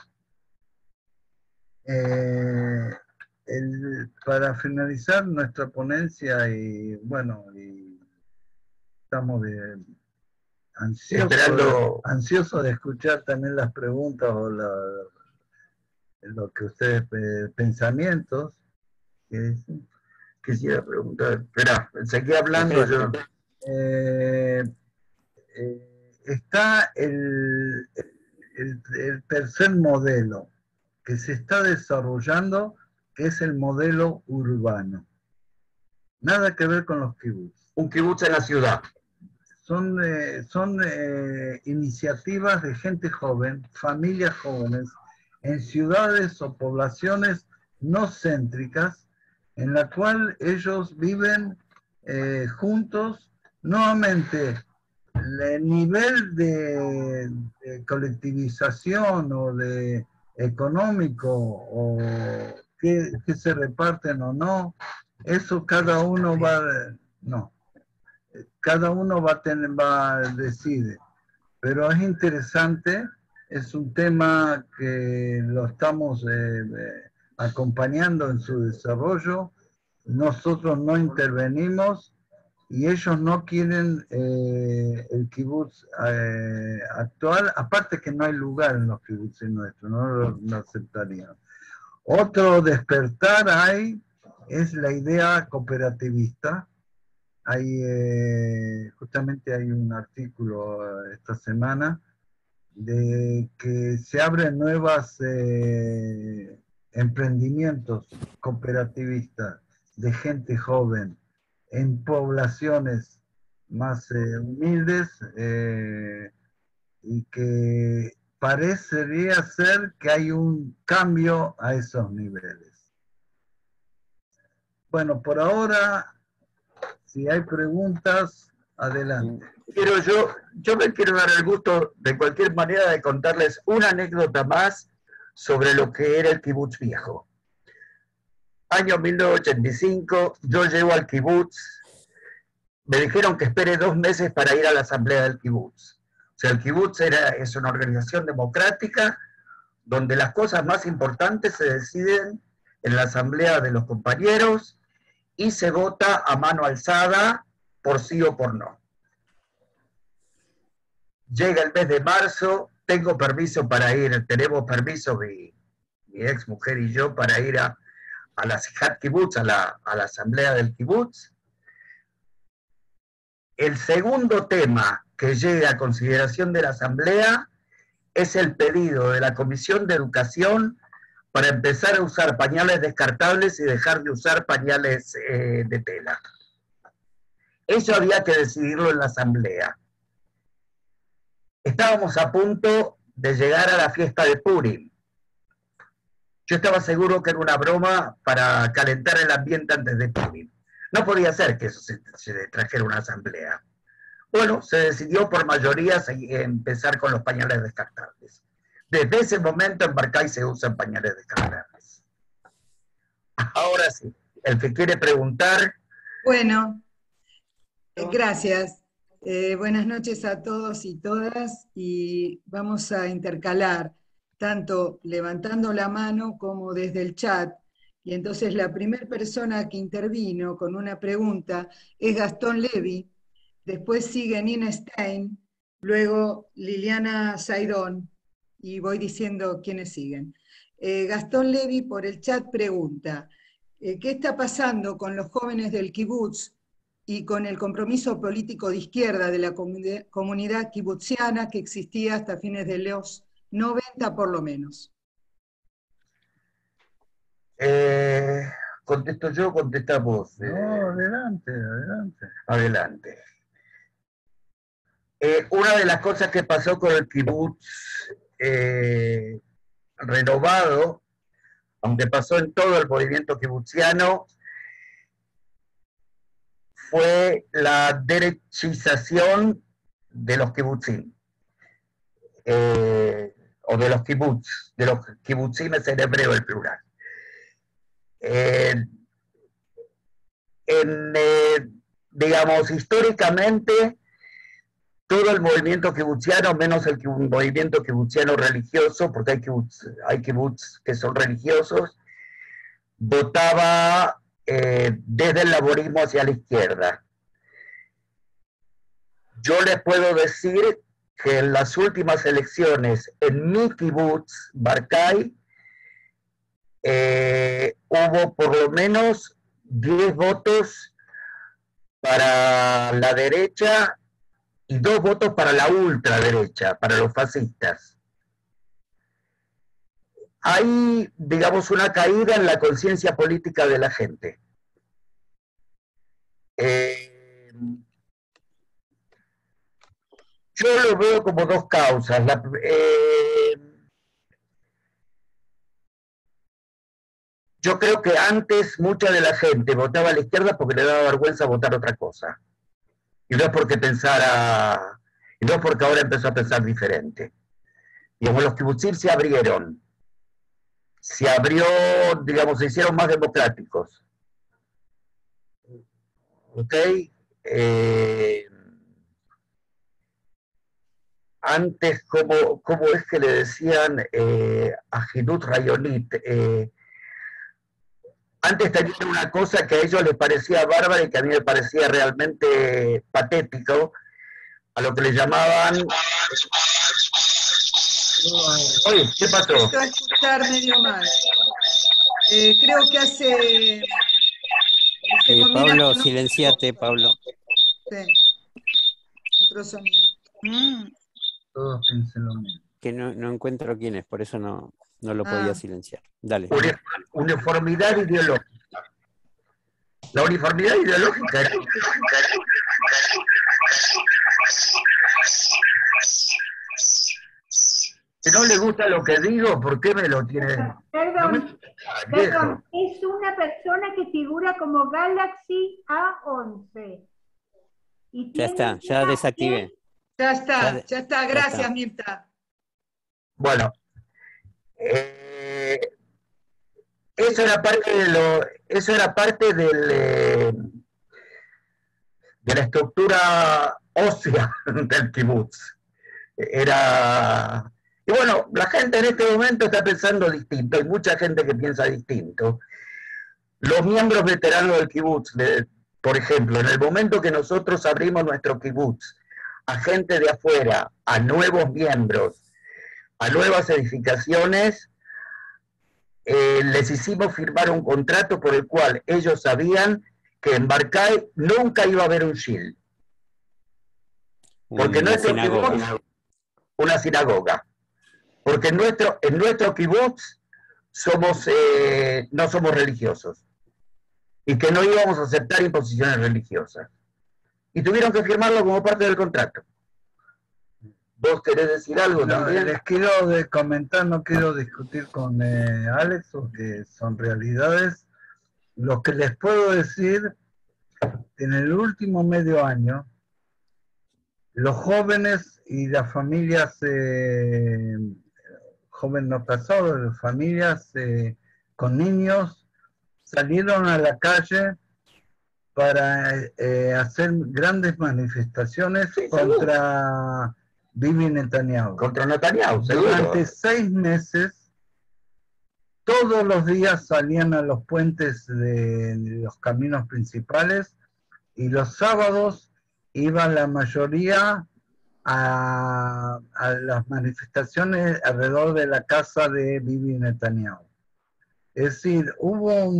Para finalizar nuestra ponencia, y bueno, estamos ansiosos de escuchar también las preguntas o lo que ustedes, pensamientos. Quisiera preguntar, espera, seguí hablando yo. Está el tercer modelo que se está desarrollando, que es el modelo urbano. Nada que ver con los kibutz. Un kibutz en la ciudad. Son iniciativas de gente joven, familias jóvenes, en ciudades o poblaciones no céntricas, en la cual ellos viven juntos. Nuevamente, el nivel de colectivización o de económico o que se reparten o no, eso cada uno cada uno va a decide. Pero es interesante, es un tema que lo estamos acompañando en su desarrollo. Nosotros no intervenimos y ellos no quieren el kibutz actual, aparte que no hay lugar en los kibutzes nuestros, no lo aceptarían. Otro despertar es la idea cooperativista. Justamente hay un artículo esta semana de que se abren nuevas emprendimientos cooperativistas de gente joven en poblaciones más humildes y que parecería ser que hay un cambio a esos niveles. Bueno, por ahora, si hay preguntas, adelante. Yo me quiero dar el gusto de cualquier manera de contarles una anécdota más sobre lo que era el kibutz viejo. Año 1985, yo llego al kibutz, me dijeron que espere 2 meses para ir a la asamblea del kibutz. O sea, el kibutz es una organización democrática donde las cosas más importantes se deciden en la asamblea de los compañeros y se vota a mano alzada por sí o por no. Llega el mes de marzo, tengo permiso para ir, tenemos permiso mi ex mujer y yo para ir a la Sihat Kibutz, a la asamblea del kibutz. El segundo tema que llega a consideración de la asamblea es el pedido de la Comisión de Educación para empezar a usar pañales descartables y dejar de usar pañales de tela. Eso había que decidirlo en la asamblea. Estábamos a punto de llegar a la fiesta de Purim. Yo estaba seguro que era una broma para calentar el ambiente antes de Purim. No podía ser que eso se trajera una asamblea. Bueno, se decidió por mayoría empezar con los pañales descartables. Desde ese momento en Barcay se usan pañales descartables. Ahora sí, el que quiere preguntar. Bueno, gracias. Buenas noches a todos y todas, y vamos a intercalar, tanto levantando la mano como desde el chat. Y entonces la primera persona que intervino con una pregunta es Gastón Levy, después sigue Nina Stein, luego Liliana Saidón, y voy diciendo quiénes siguen. Gastón Levy por el chat pregunta, ¿qué está pasando con los jóvenes del kibutz y con el compromiso político de izquierda de la comunidad kibutziana que existía hasta fines de los 90 por lo menos? ¿Contesto yo o contestás vos? No, adelante. Adelante. Una de las cosas que pasó con el kibutz renovado, aunque pasó en todo el movimiento kibutziano, fue la derechización de los kibutzim, o de los kibutzim es en hebreo el plural. Digamos, históricamente, todo el movimiento kibutziano, menos el movimiento kibutziano religioso, porque hay kibutz que son religiosos, votaba desde el laborismo hacia la izquierda. Yo les puedo decir que en las últimas elecciones en mi kibutz, Barcay, hubo por lo menos 10 votos para la derecha y 2 votos para la ultraderecha, para los fascistas. Hay, digamos, una caída en la conciencia política de la gente. Yo lo veo como 2 causas. Yo creo que antes mucha de la gente votaba a la izquierda porque le daba vergüenza votar otra cosa. Y no es porque pensara, y no es porque ahora empezó a pensar diferente. Digamos, los kibutzim se abrieron. Se abrió, digamos, se hicieron más democráticos. ¿Ok? Antes, ¿cómo es que le decían a Hidut Rayonit? Antes tenían una cosa que a ellos les parecía bárbara y que a mí me parecía realmente patético, a lo que le llamaban... Oye, ¿qué pasó? Esto va a escuchar medio mal. Creo que hace... Pablo, silenciate, Pablo. Sí. Otro sonido. Todos piensen lo mismo. que no encuentro quién es, por eso no lo podía silenciar. Dale. Uniformidad ideológica. La uniformidad ideológica era... Si no le gusta lo que digo, ¿por qué me lo tiene? Perdón, es una persona que figura como Galaxy A11. Y Ya está, ya desactivé. Ya está, gracias, está. Mirta. Bueno, eso era parte de la estructura ósea del kibutz. Y bueno, la gente en este momento está pensando distinto, hay mucha gente que piensa distinto. Los miembros veteranos del kibutz, por ejemplo, en el momento que nosotros abrimos nuestro kibutz a gente de afuera, a nuevos miembros, a nuevas edificaciones, les hicimos firmar un contrato por el cual ellos sabían que en Barcay nunca iba a haber un shield. Porque nuestro kibutz, una sinagoga. Porque en nuestro kibutz no somos religiosos. Y que no íbamos a aceptar imposiciones religiosas. Y tuvieron que firmarlo como parte del contrato. ¿Vos querés decir algo también? Les quiero comentar, no quiero discutir con Alex, porque son realidades. Lo que les puedo decir, en el último medio año, los jóvenes y las familias, jóvenes no casados, las familias con niños, salieron a la calle para hacer grandes manifestaciones contra Bibi Netanyahu. Contra Netanyahu, seguro. Durante 6 meses, todos los días salían a los puentes de los caminos principales y los sábados iban la mayoría a las manifestaciones alrededor de la casa de Bibi Netanyahu. Es decir, hubo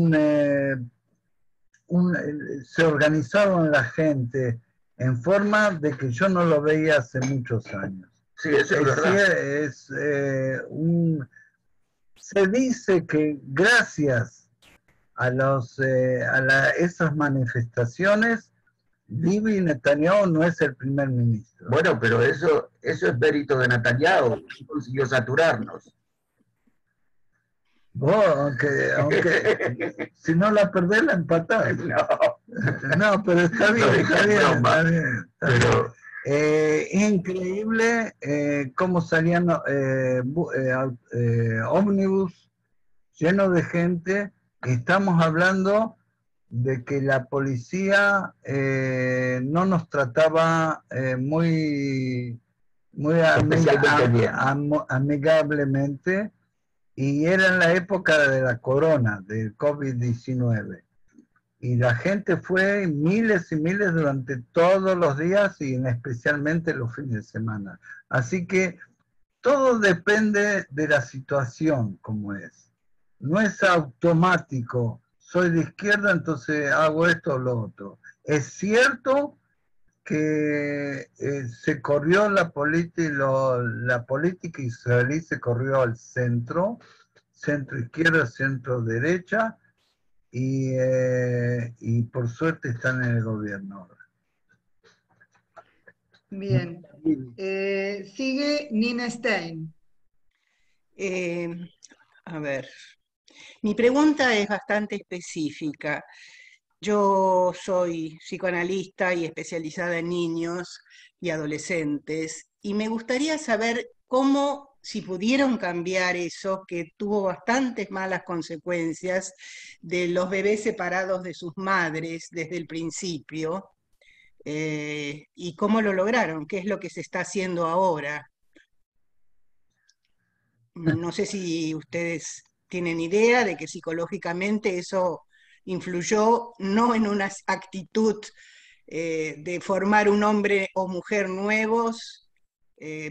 se organizaron la gente en forma de que yo no lo veía hace muchos años. Sí, eso es verdad. Se dice que gracias a esas manifestaciones, Bibi Netanyahu no es el primer ministro. Bueno, pero eso es mérito de Netanyahu, consiguió saturarnos. Vos, aunque si no la perdés, la empatás. No, pero está bien, está bien. Pero es increíble cómo salían ómnibus llenos de gente. Estamos hablando de que la policía no nos trataba muy amigablemente, y era en la época de la corona, del COVID-19. Y la gente fue miles y miles durante todos los días y especialmente los fines de semana. Así que todo depende de la situación como es. No es automático, soy de izquierda, entonces hago esto o lo otro. Es cierto que se corrió la política israelí se corrió al centro izquierda, centro derecha, y por suerte están en el gobierno ahora. Bien. Sigue Nina Stein. A ver, mi pregunta es bastante específica. Yo soy psicoanalista y especializada en niños y adolescentes, y me gustaría saber cómo, si pudieron cambiar eso, que tuvo bastantes malas consecuencias de los bebés separados de sus madres desde el principio, y cómo lo lograron, qué es lo que se está haciendo ahora. No sé si ustedes tienen idea de que psicológicamente eso influyó no en una actitud de formar un hombre o mujer nuevos,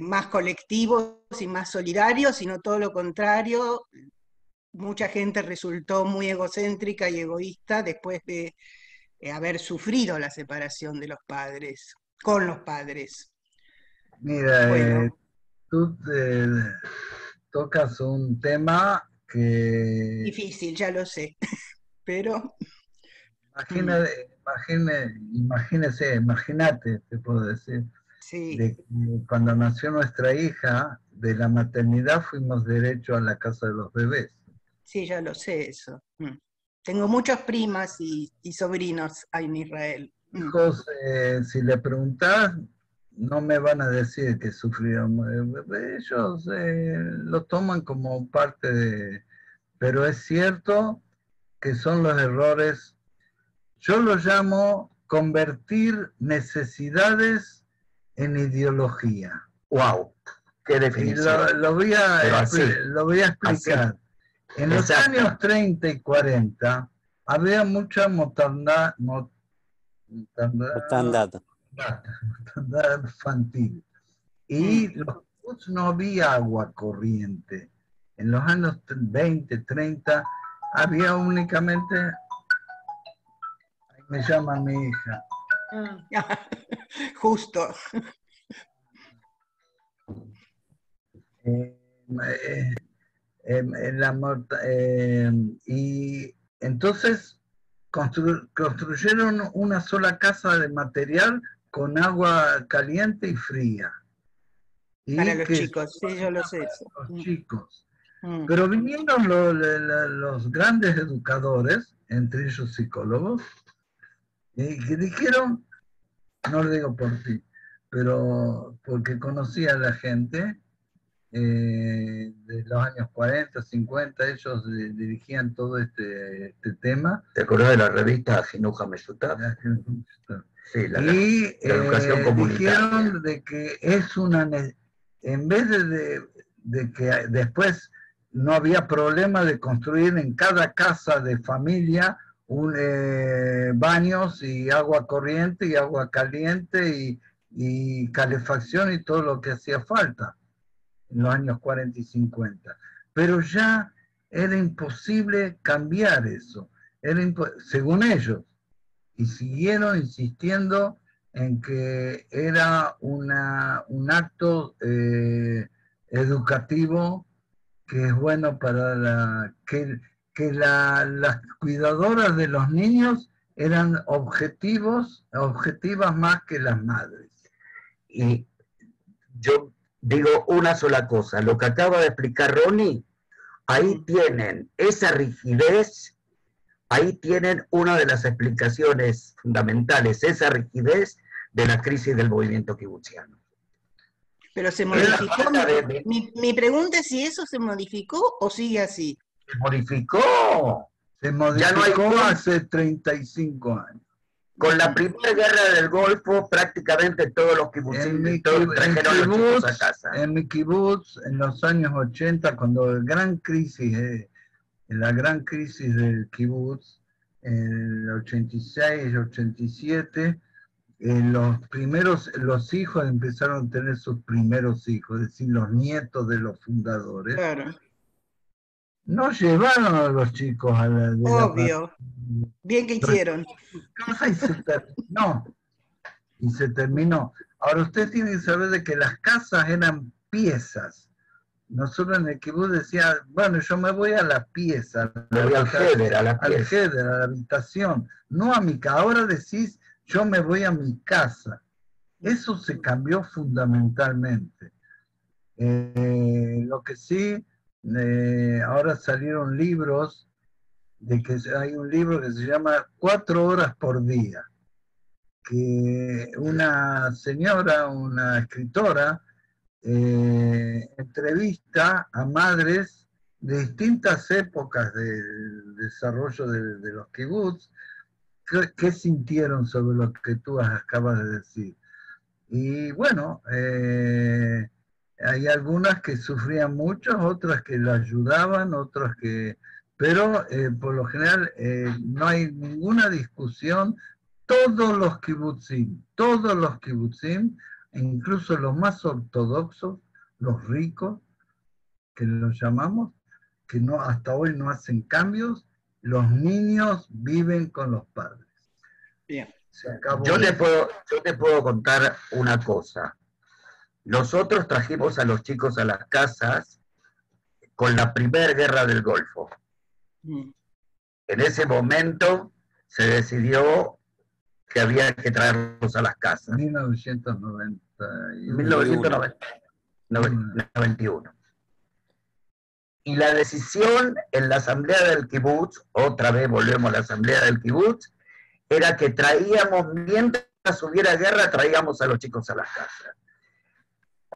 más colectivos y más solidarios, sino todo lo contrario. Mucha gente resultó muy egocéntrica y egoísta después de haber sufrido la separación de los padres, con los padres. Mira, Bueno. tú tocas un tema que... Difícil, ya lo sé, pero... Imagínate, te puedo decir, Sí. de que cuando nació nuestra hija, de la maternidad fuimos derecho a la casa de los bebés. Sí, ya lo sé eso. Tengo muchas primas y sobrinos en Israel. Hijos, si le preguntás, no me van a decir que sufrieron. Ellos lo toman como parte de... Pero es cierto que son los errores. Yo lo llamo convertir necesidades en ideología. ¡Wow! ¡Qué definición! Y lo voy a explicar. Así. En los años 30 y 40 había mucha mortandad infantil. Y no había agua corriente. En los años 20, 30 había únicamente... Me llama mi hija. Justo. Y entonces construyeron una sola casa de material con agua caliente y fría. Para los chicos, sí, yo lo sé. Los chicos. Pero vinieron los grandes educadores, entre ellos psicólogos, que dijeron, no lo digo por ti, pero porque conocía a la gente de los años 40, 50, ellos dirigían todo este tema. ¿Te acuerdas de la revista Jinuja Meshutab? Sí, la educación comunitaria. Dijeron de que es una... En vez de que después no había problema de construir en cada casa de familia baños y agua corriente y agua caliente y calefacción y todo lo que hacía falta en los años 40 y 50. Pero ya era imposible cambiar eso, según ellos, y siguieron insistiendo en que era un acto educativo que es bueno para que las cuidadoras de los niños eran objetivas más que las madres. Y yo digo una sola cosa, lo que acaba de explicar Ronnie, ahí tienen esa rigidez, ahí tienen una de las explicaciones fundamentales, esa rigidez de la crisis del movimiento kibutziano. Pero se modificó. Mi pregunta es si eso se modificó o sigue así. Se modificó. Se modificó hace 35 años. Con la primera guerra del Golfo, prácticamente todos los kibutzim trajeron los chicos a casa. En mi kibutz, en los años 80, cuando la gran crisis del kibutz, en el 86, 87, los hijos empezaron a tener sus primeros hijos, es decir, los nietos de los fundadores. Claro. No llevaron a los chicos a la... Obvio. Bien que hicieron. Y se terminó. Ahora, ustedes tienen que saber de que las casas eran piezas. Nosotros en el kibutz decía, bueno, yo me voy a la pieza. Me voy al Heder, a la pieza. Al Heder, a la habitación. No a mi casa. Ahora decís, yo me voy a mi casa. Eso se cambió fundamentalmente. Lo que sí, ahora salieron libros, hay un libro que se llama 4 horas por día, que una señora, una escritora, entrevista a madres de distintas épocas del desarrollo de los kibutz, qué sintieron sobre lo que tú acabas de decir. Y bueno, hay algunas que sufrían mucho, otras que la ayudaban, otras que... Pero por lo general no hay ninguna discusión. Todos los kibutzim, incluso los más ortodoxos, los ricos, que los llamamos, que no, hasta hoy no hacen cambios, los niños viven con los padres. Bien. Yo te puedo contar una cosa. nosotros trajimos a los chicos a las casas con la primera guerra del Golfo. En ese momento se decidió que había que traerlos a las casas. 1991. Y la decisión en la asamblea del kibutz, otra vez volvemos a la asamblea del kibutz, era que traíamos, mientras hubiera guerra, traíamos a los chicos a las casas.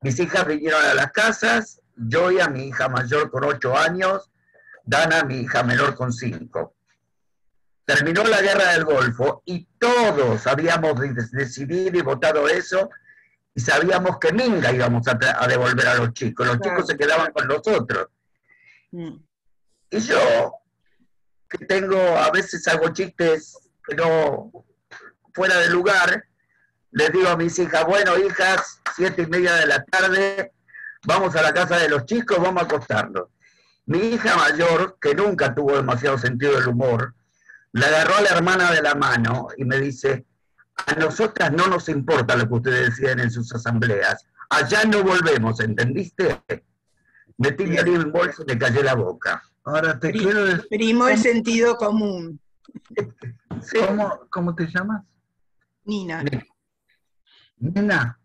Mis hijas vinieron a las casas, yo y a mi hija mayor con 8 años, Dana, mi hija menor con 5. Terminó la guerra del Golfo y todos habíamos decidido y votado eso y sabíamos que nunca íbamos a devolver a los chicos. Los chicos se quedaban con nosotros. Y yo, que a veces hago chistes que no fuera de lugar, les digo a mis hijas, bueno, hijas, 7:30 de la tarde, vamos a la casa de los chicos, vamos a acostarnos. Mi hija mayor, que nunca tuvo demasiado sentido del humor, le agarró a la hermana de la mano y me dice, a nosotras no nos importa lo que ustedes deciden en sus asambleas, allá no volvemos, ¿entendiste? Metí mi en el bolso y me callé la boca. Ahora te quiero decir... Primó el sentido común. Sí. ¿Cómo te llamas? Nina. Nina,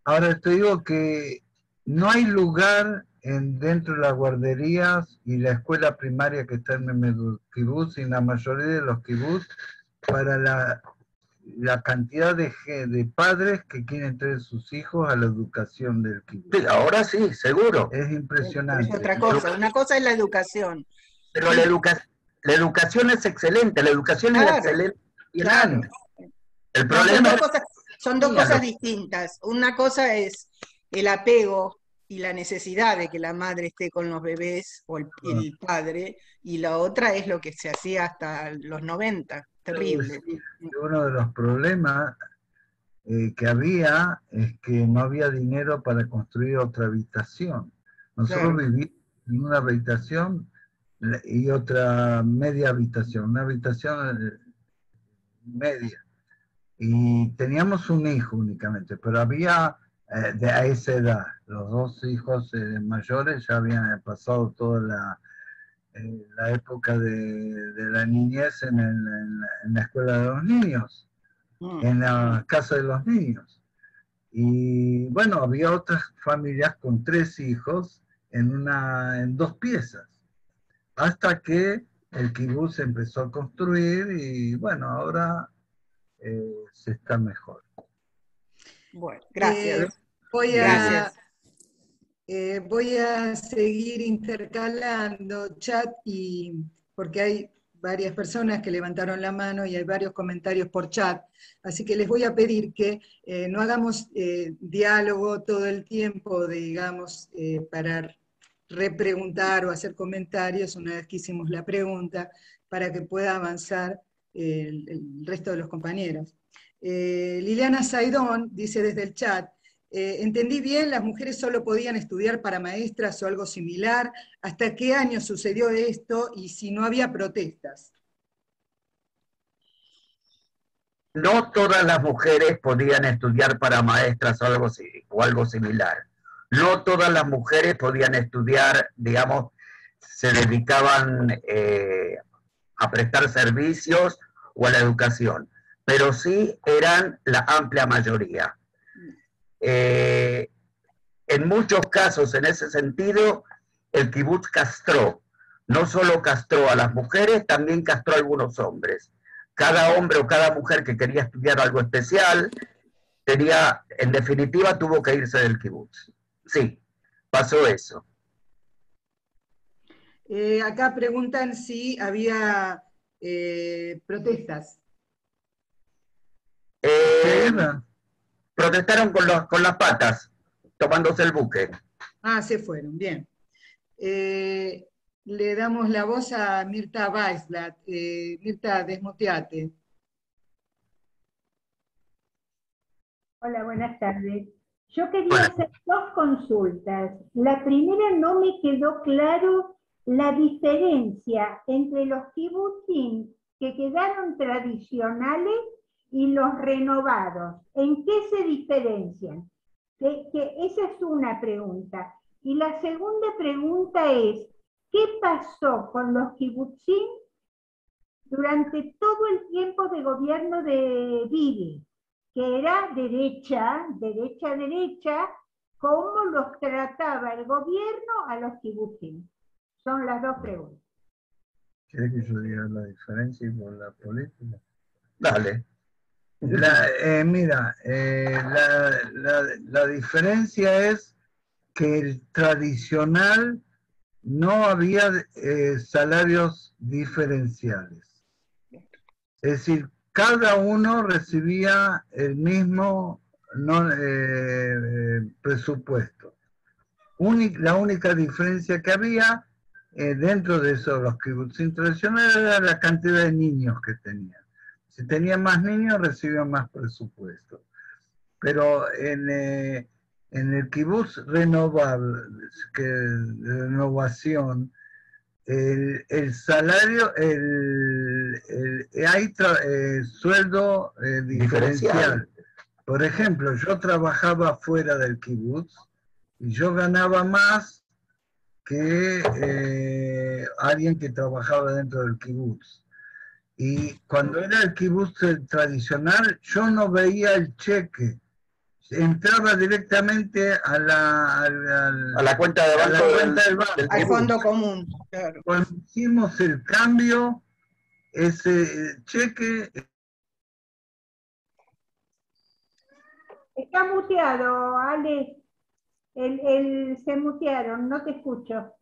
ahora te digo que no hay lugar dentro de las guarderías y la escuela primaria que está en el kibutz y en la mayoría de los kibutz para la cantidad de padres que quieren traer sus hijos a la educación del kibutz. Sí, ahora sí, seguro. Es impresionante. Es otra cosa, una cosa es la educación. Pero sí. La educación es excelente, la educación es excelente. Claro. El problema son dos cosas distintas. Una cosa es el apego y la necesidad de que la madre esté con los bebés o el padre, y la otra es lo que se hacía hasta los 90. Terrible. Uno de los problemas que había es que no había dinero para construir otra habitación. Nosotros vivíamos en una habitación y otra media habitación, una habitación media. Y teníamos un hijo únicamente, pero había a esa edad, los 2 hijos mayores ya habían pasado toda la época de la niñez en la escuela de los niños, en la casa de los niños. Y bueno, había otras familias con 3 hijos en 2 piezas, hasta que el kibutz se empezó a construir y bueno, ahora se está mejor. Bueno, gracias. Voy a seguir intercalando chat porque hay varias personas que levantaron la mano y hay varios comentarios por chat, así que les voy a pedir que no hagamos diálogo todo el tiempo, digamos, para repreguntar o hacer comentarios una vez que hicimos la pregunta, para que pueda avanzar el resto de los compañeros. Liliana Saidón dice desde el chat, entendí bien, las mujeres solo podían estudiar para maestras o algo similar. ¿Hasta qué año sucedió esto y si no había protestas? No todas las mujeres podían estudiar para maestras o algo similar. No todas las mujeres podían estudiar, digamos, se dedicaban a prestar servicios o a la educación, pero sí eran la amplia mayoría. En muchos casos, en ese sentido, el kibutz castró. No solo castró a las mujeres, también castró a algunos hombres. Cada hombre o cada mujer que quería estudiar algo especial, en definitiva, tuvo que irse del kibutz. Sí, pasó eso. Acá preguntan si había protestas. Protestaron con las patas, tomándose el buque. Ah, se fueron, bien. Le damos la voz a Mirta Weisblatt. Mirta, desmuteate. Hola, buenas tardes. Yo quería hacer 2 consultas. La primera, no me quedó claro la diferencia entre los kibutzim que quedaron tradicionales y los renovados. ¿En qué se diferencian? Esa es una pregunta. Y la segunda pregunta es, ¿qué pasó con los kibutzim durante todo el tiempo de gobierno de Bibi? Que era derecha, ¿cómo los trataba el gobierno a los kibutzim? Son las dos preguntas. ¿Quieres que yo diga la diferencia por la política? Dale. Mira, la diferencia es que el tradicional no había salarios diferenciales. Es decir, cada uno recibía el mismo presupuesto. La única diferencia que había dentro de eso, los kibutzim tradicionales, era la cantidad de niños que tenían. Si tenían más niños, recibían más presupuesto. Pero en el kibutz renovación, el salario, hay sueldo diferencial. Por ejemplo, yo trabajaba fuera del kibutz y yo ganaba más que alguien que trabajaba dentro del kibutz. Y cuando era el kibutz tradicional, yo no veía el cheque. Entraba directamente a la cuenta de banco, del banco. Al fondo común, claro. Cuando hicimos el cambio, ese cheque... Está muteado, Ale. Se mutearon, no te escucho.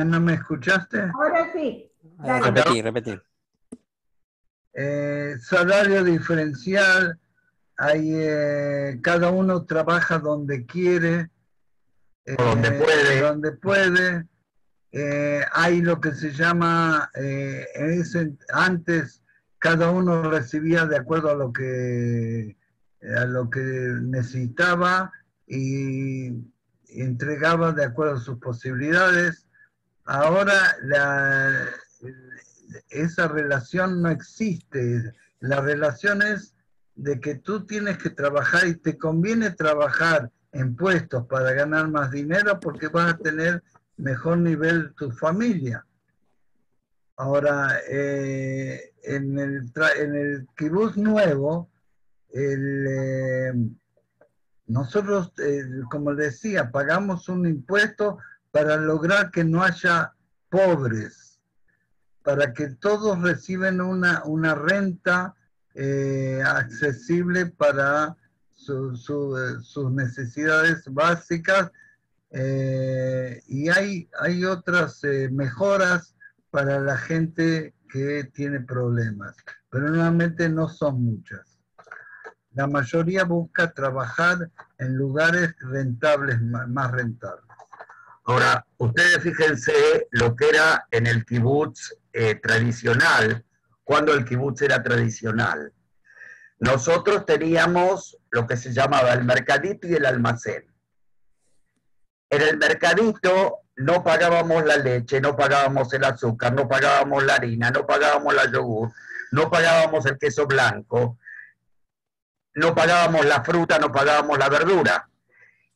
¿No me escuchaste? Ahora sí. Repetí. Salario diferencial, cada uno trabaja donde quiere, donde puede. Hay lo que se llama, antes cada uno recibía de acuerdo a lo que necesitaba y entregaba de acuerdo a sus posibilidades. Ahora esa relación no existe. La relación es de que tú tienes que trabajar y te conviene trabajar en puestos para ganar más dinero porque vas a tener mejor nivel tu familia. Ahora, en el kibutz nuevo, nosotros, como decía, pagamos un impuesto para lograr que no haya pobres, para que todos reciben una renta accesible para sus necesidades básicas, y hay otras mejoras para la gente que tiene problemas, pero normalmente no son muchas. La mayoría busca trabajar en lugares rentables, más rentables. Ahora, ustedes fíjense lo que era en el kibutz tradicional, cuando el kibutz era tradicional. Nosotros teníamos lo que se llamaba el mercadito y el almacén. En el mercadito no pagábamos la leche, no pagábamos el azúcar, no pagábamos la harina, no pagábamos la yogur, no pagábamos el queso blanco, no pagábamos la fruta, no pagábamos la verdura.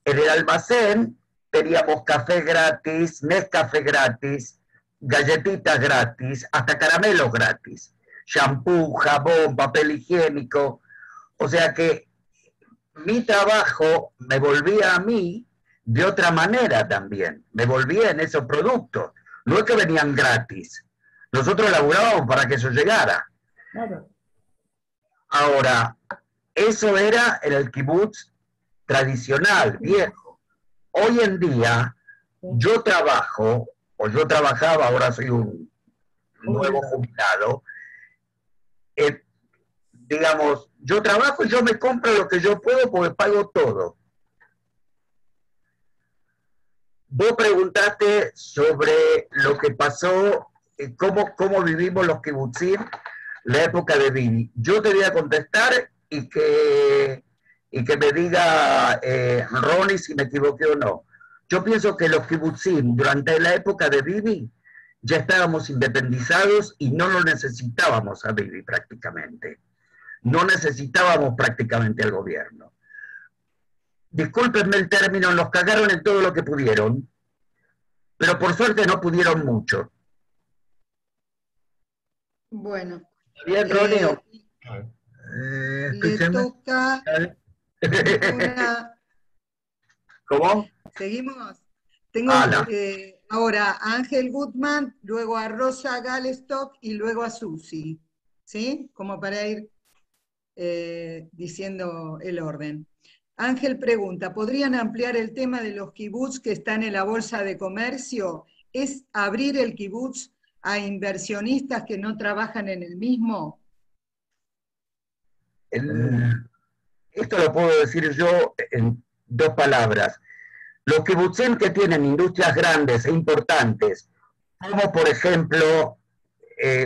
En el almacén teníamos café gratis, Nescafé gratis, galletitas gratis, hasta caramelos gratis, shampoo, jabón, papel higiénico. O sea que mi trabajo me volvía a mí de otra manera también, me volvía en esos productos. No es que venían gratis, nosotros laburábamos para que eso llegara. Claro. Ahora, eso era en el kibutz tradicional, viejo. Hoy en día, yo trabajo, o yo trabajaba, ahora soy un nuevo jubilado, digamos, yo trabajo y yo me compro lo que yo puedo porque pago todo. Vos preguntaste sobre lo que pasó, cómo vivimos los kibutzim, la época de Bibi. Yo te voy a contestar y que me diga Ronnie si me equivoqué o no. Yo pienso que los kibutzim durante la época de Bibi ya estábamos independizados y no lo necesitábamos a Bibi prácticamente. no necesitábamos prácticamente al gobierno. Discúlpenme el término, nos cagaron en todo lo que pudieron, pero por suerte no pudieron mucho. Bueno, Bien, Ronnie. le toca una... ¿Cómo? ¿Seguimos? Tengo ahora a Ángel Gutman, luego a Rosa Galestock y luego a Susi, ¿sí? Como para ir diciendo el orden. Ángel pregunta, ¿podrían ampliar el tema de los kibutz que están en la Bolsa de Comercio? ¿Es abrir el kibutz a inversionistas que no trabajan en el mismo? Esto lo puedo decir yo en 2 palabras. Los kibutzim que tienen industrias grandes e importantes, como por ejemplo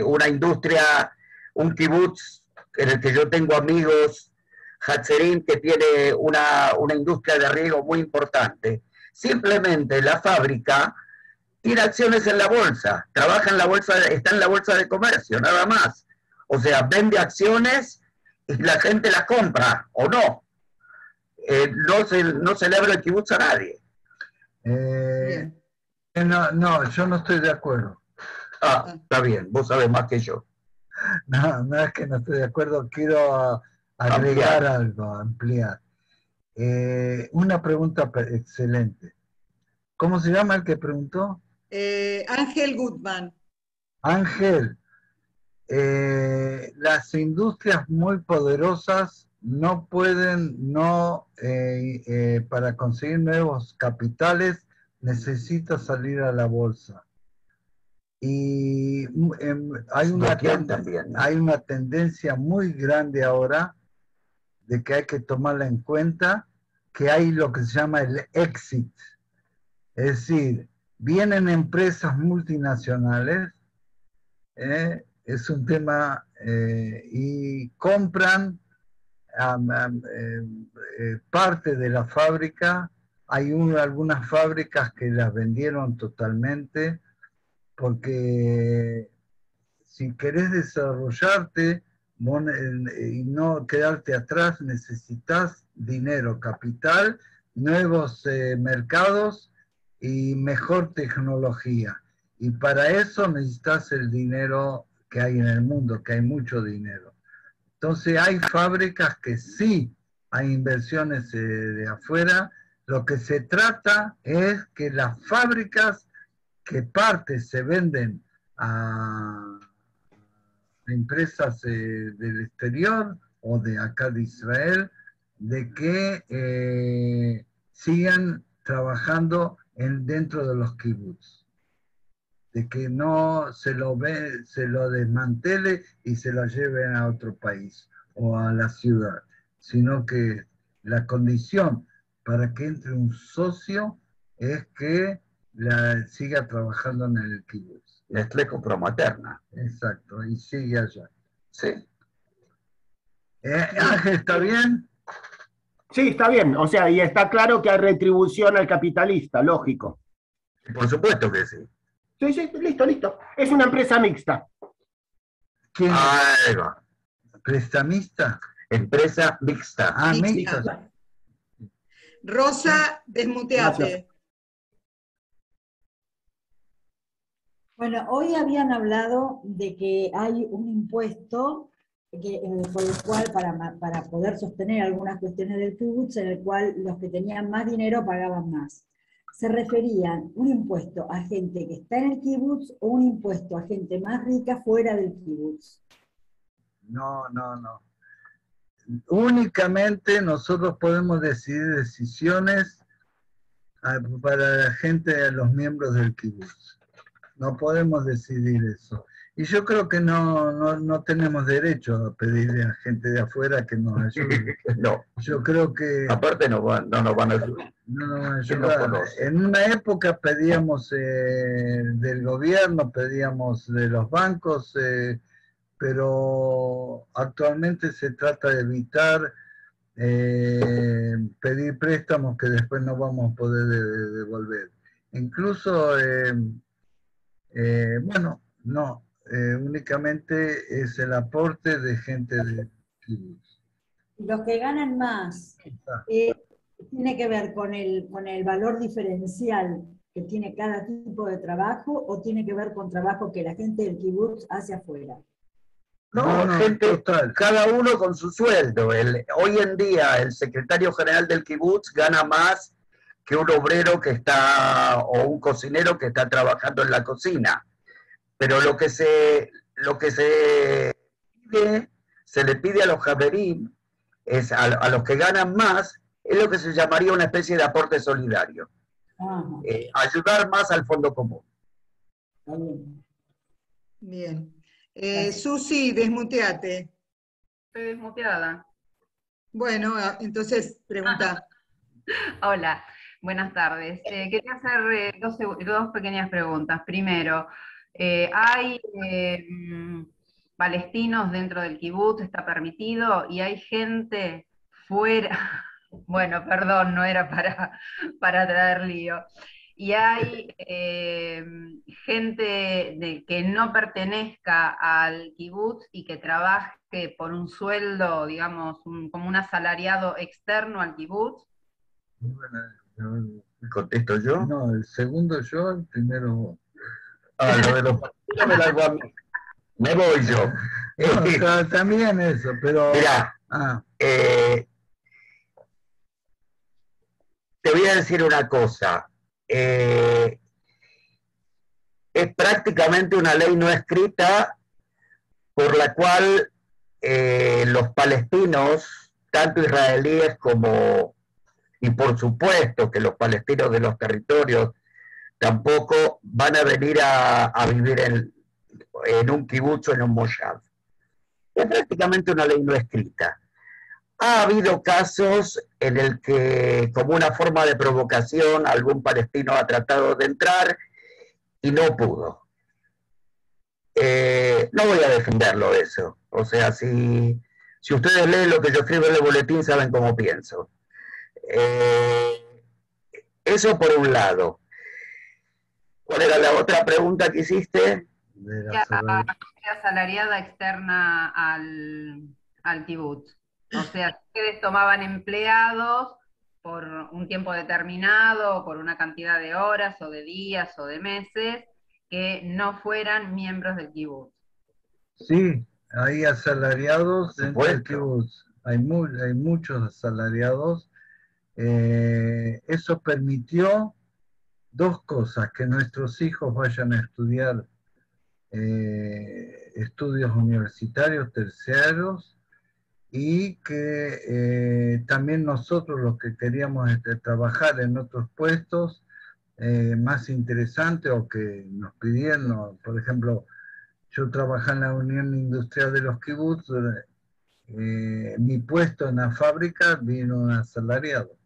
una industria, un kibutz en el que yo tengo amigos, Hatzerim, que tiene una industria de riego muy importante, simplemente la fábrica tiene acciones en la bolsa, trabaja en la bolsa, está en la bolsa de comercio, nada más. O sea, vende acciones y la gente las compra, o no. No celebra el kibutz a nadie. No, yo no estoy de acuerdo. Está bien, vos sabés más que yo. No es que no estoy de acuerdo, quiero agregar algo, ampliar. Una pregunta excelente. ¿Cómo se llama el que preguntó? Ángel Gutman. Ángel, las industrias muy poderosas no pueden, para conseguir nuevos capitales, necesita salir a la bolsa. Y hay una tendencia muy grande ahora de que hay que tomarla en cuenta, que hay lo que se llama el exit. Es decir, vienen empresas multinacionales, es un tema, y compran parte de la fábrica. Hay algunas fábricas que las vendieron totalmente, porque si querés desarrollarte y no quedarte atrás, necesitas dinero, capital, nuevos mercados y mejor tecnología. Y para eso necesitas el dinero que hay en el mundo, que hay mucho dinero. Entonces hay fábricas que sí hay inversiones de afuera. Lo que se trata es que las fábricas que partes se venden a empresas del exterior o de acá de Israel, de que sigan trabajando dentro de los kibbutz, de que no se lo desmantele y se lo lleven a otro país o a la ciudad, sino que la condición para que entre un socio es que siga trabajando en el kibbutz. Nestlé compró Materna. Exacto, y sigue allá. Sí. Ángel, ¿está bien? Sí, está bien. O sea, y está claro que hay retribución al capitalista, lógico. Por supuesto que sí. Sí, listo. Es una empresa mixta. ¿Quién es? Ahí va. ¿Prestamista? Empresa mixta. Mixta. Rosa, desmuteate. Gracias. Bueno, hoy habían hablado de que hay un impuesto por el cual, para poder sostener algunas cuestiones del kibutz, en el cual los que tenían más dinero pagaban más. ¿Se referían un impuesto a gente que está en el kibutz o un impuesto a gente más rica fuera del kibutz? No. Únicamente nosotros podemos decidir decisiones para la gente, los miembros del kibutz. No podemos decidir eso. Y yo creo que no tenemos derecho a pedirle a gente de afuera que nos ayude. No. Yo creo que... Aparte no nos van a ayudar. No nos van a ayudar. En una época pedíamos del gobierno, pedíamos de los bancos, pero actualmente se trata de evitar pedir préstamos que después no vamos a poder devolver. Incluso, únicamente es el aporte de gente kibutz. Los que ganan más, ¿tiene que ver con el valor diferencial que tiene cada tipo de trabajo o tiene que ver con trabajo que la gente del kibutz hace afuera? No, gente, cada uno con su sueldo. Hoy en día el secretario general del kibutz gana más que un obrero que está, o un cocinero que está trabajando en la cocina. Pero lo que se le pide a los javerim, a los que ganan más, es lo que se llamaría una especie de aporte solidario. Ayudar más al fondo común. Bien. Susi, desmuteate. Estoy desmuteada. Bueno, entonces pregunta. Hola, buenas tardes. Quería hacer dos pequeñas preguntas. Primero, ¿hay palestinos dentro del kibutz? ¿Está permitido? ¿Y hay gente fuera? Bueno, perdón, no era para traer lío. ¿Y hay gente que no pertenezca al kibutz y que trabaje por un sueldo, digamos, como un asalariado externo al kibutz? Bueno, ¿Contesto yo? No, el segundo yo, el primero vos. Lo de los palestinos me largo a mí. Me voy yo. No, también eso, pero... Mirá, te voy a decir una cosa. Es prácticamente una ley no escrita por la cual los palestinos, tanto israelíes como, y por supuesto que los palestinos de los territorios, tampoco van a venir a vivir en un kibutz o en un moshav. Es prácticamente una ley no escrita. Ha habido casos en el que, como una forma de provocación, algún palestino ha tratado de entrar y no pudo. No voy a defenderlo eso. O sea, si ustedes leen lo que yo escribo en el boletín, saben cómo pienso. Eso por un lado. ¿Cuál era la otra pregunta que hiciste? Asalariada externa al kibutz. O sea, ustedes tomaban empleados por un tiempo determinado, por una cantidad de horas, o de días, o de meses, que no fueran miembros del kibutz. Sí, hay asalariados dentro del kibutz. Hay muchos asalariados. Eso permitió dos cosas: que nuestros hijos vayan a estudiar estudios universitarios, terciarios, y que también nosotros, los que queríamos trabajar en otros puestos más interesantes, o que nos pidieron, por ejemplo, yo trabajé en la Unión Industrial de los Kibutz, mi puesto en la fábrica vino un asalariado.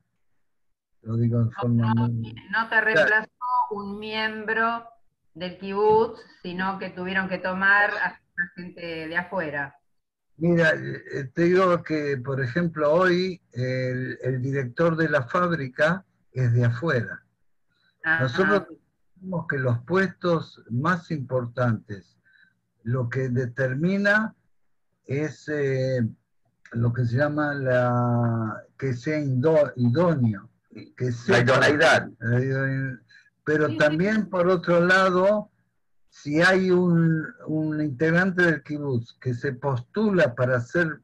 Lo digo en forma muy... No te reemplazó un miembro del kibutz, sino que tuvieron que tomar a gente de afuera. Mira, te digo que, por ejemplo, hoy el director de la fábrica es de afuera. Ajá. Nosotros decimos que los puestos más importantes, lo que determina es lo que se llama que sea idóneo, que sea la idoneidad. Pero también, por otro lado, si hay un integrante del kibutz que se postula para ser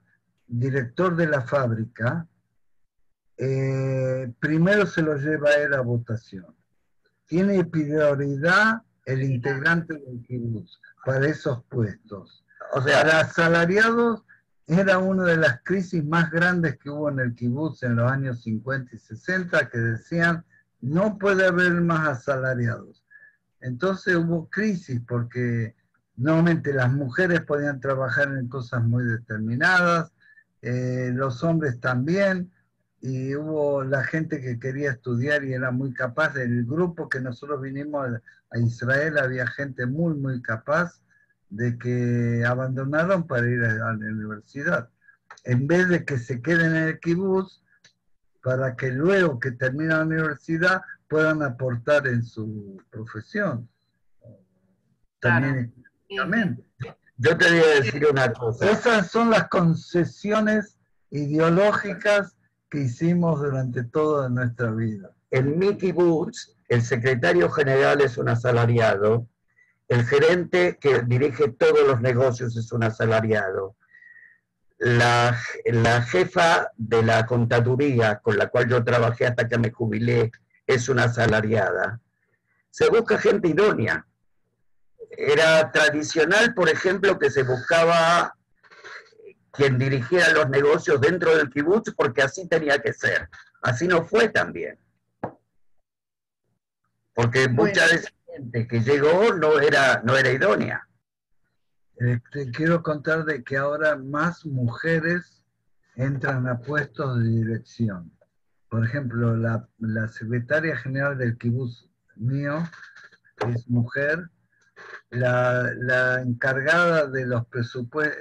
director de la fábrica, primero se lo lleva a él a votación. Tiene prioridad el integrante del kibutz para esos puestos. O sea, para asalariados era una de las crisis más grandes que hubo en el kibutz en los años 50 y 60, que decían, no puede haber más asalariados. Entonces hubo crisis porque normalmente las mujeres podían trabajar en cosas muy determinadas, los hombres también, y hubo la gente que quería estudiar y era muy capaz. Del grupo que nosotros vinimos a Israel había gente muy, muy capaz, de que abandonaron para ir a la universidad, en vez de que se queden en el kibutz para que luego que terminen la universidad puedan aportar en su profesión, también económicamente. Yo te voy a decir una cosa. Esas son las concesiones ideológicas que hicimos durante toda nuestra vida. En mi kibutz, el secretario general es un asalariado, el gerente que dirige todos los negocios es un asalariado, la jefa de la contaduría con la cual yo trabajé hasta que me jubilé es una asalariada. Se busca gente idónea. Era tradicional, por ejemplo, que se buscaba quien dirigiera los negocios dentro del kibutz porque así tenía que ser. Así no fue también. Porque mucha de esa gente que llegó no era idónea. Te quiero contar de que ahora más mujeres entran a puestos de dirección. Por ejemplo, la secretaria general del kibutz mío es mujer. La encargada de los presupuestos,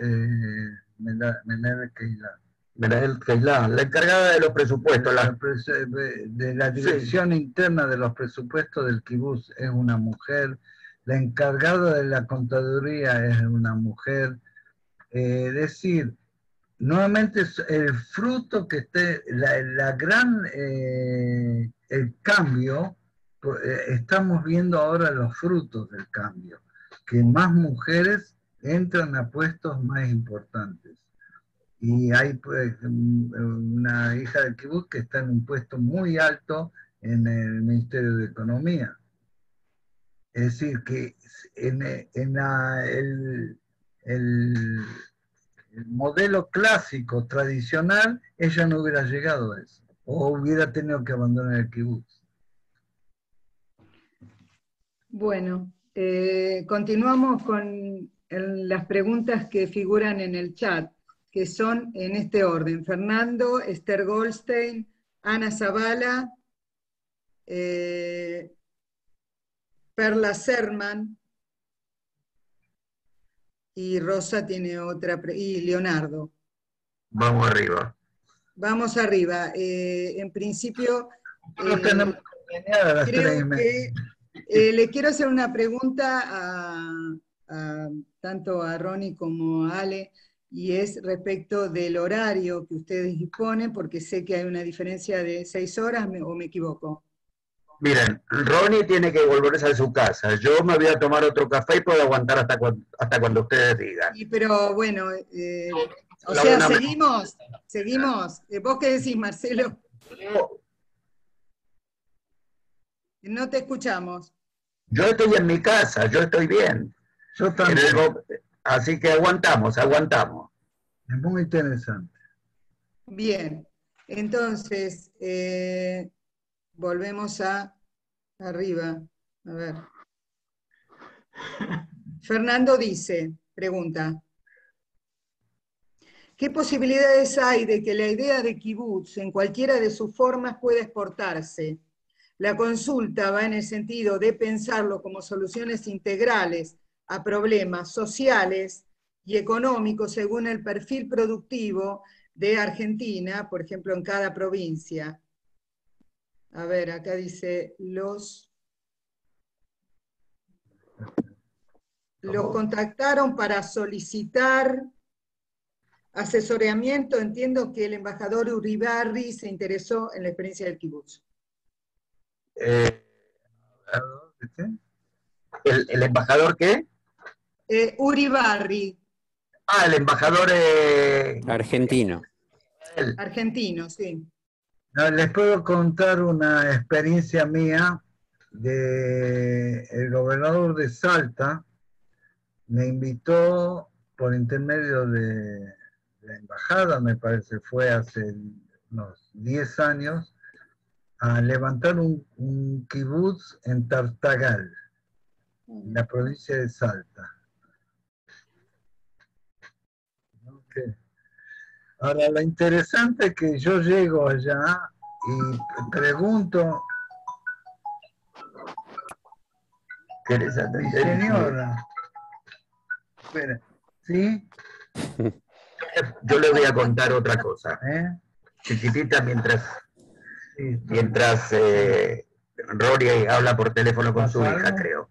Menel Keilá, la encargada de los presupuestos. De la dirección interna de los presupuestos del kibutz es una mujer. La encargada de la contaduría es una mujer. Es decir, nuevamente el fruto que esté, el cambio, estamos viendo ahora los frutos del cambio, que más mujeres entran a puestos más importantes. Y hay pues, una hija del kibutz que está en un puesto muy alto en el Ministerio de Economía. Es decir, que el modelo clásico, tradicional, ella no hubiera llegado a eso, o hubiera tenido que abandonar el kibutz. Bueno, continuamos con las preguntas que figuran en el chat, que son en este orden. Fernando, Esther Goldstein, Ana Zavala, Perla Serman, y Rosa tiene otra, y Leonardo. Vamos arriba. Vamos arriba. En principio, No tenemos las creo que le quiero hacer una pregunta tanto a Ronnie como a Ale, y es respecto del horario que ustedes disponen, porque sé que hay una diferencia de 6 horas, ¿o me equivoco? Miren, Ronnie tiene que volverse a su casa. Yo me voy a tomar otro café y puedo aguantar hasta cuando ustedes digan. Sí, pero bueno, o sea, seguimos. ¿Vos qué decís, Marcelo? No te escuchamos. Yo estoy en mi casa, yo estoy bien. Yo también. Así que aguantamos. Es muy interesante. Bien, entonces, volvemos arriba. A ver. Fernando dice, pregunta, ¿qué posibilidades hay de que la idea de kibutz en cualquiera de sus formas pueda exportarse? La consulta va en el sentido de pensarlo como soluciones integrales a problemas sociales y económicos según el perfil productivo de Argentina, por ejemplo, en cada provincia. A ver, acá dice, los contactaron para solicitar asesoramiento. Entiendo que el embajador Uribarri se interesó en la experiencia del kibutz. ¿El embajador qué? Uribarri. Ah, el embajador argentino. Argentino, sí. No, les puedo contar una experiencia mía el gobernador de Salta me invitó por intermedio de la embajada, me parece, fue hace unos 10 años, a levantar un kibutz en Tartagal, en la provincia de Salta. Okay. Ahora, lo interesante es que yo llego allá y pregunto, señora, espera, ¿sí? Yo le voy a contar otra cosa, chiquitita, mientras Rory habla por teléfono con su hija, creo.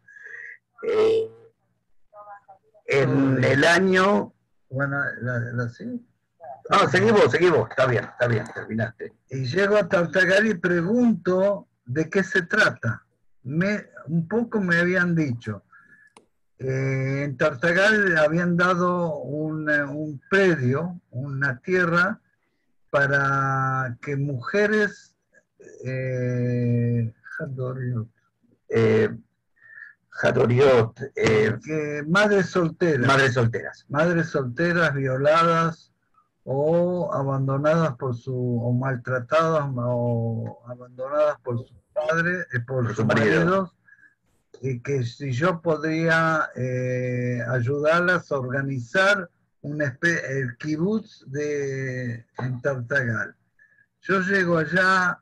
en el año... Bueno, ¿sí? No, seguimos, está bien, terminaste. Y llego a Tartagal y pregunto de qué se trata. Un poco me habían dicho. En Tartagal habían dado un predio, una tierra, para que mujeres madres solteras violadas o abandonadas o maltratadas o abandonadas por sus padres, por sus maridos, y que si yo podría ayudarlas a organizar el kibutz en Tartagal. Yo llego allá,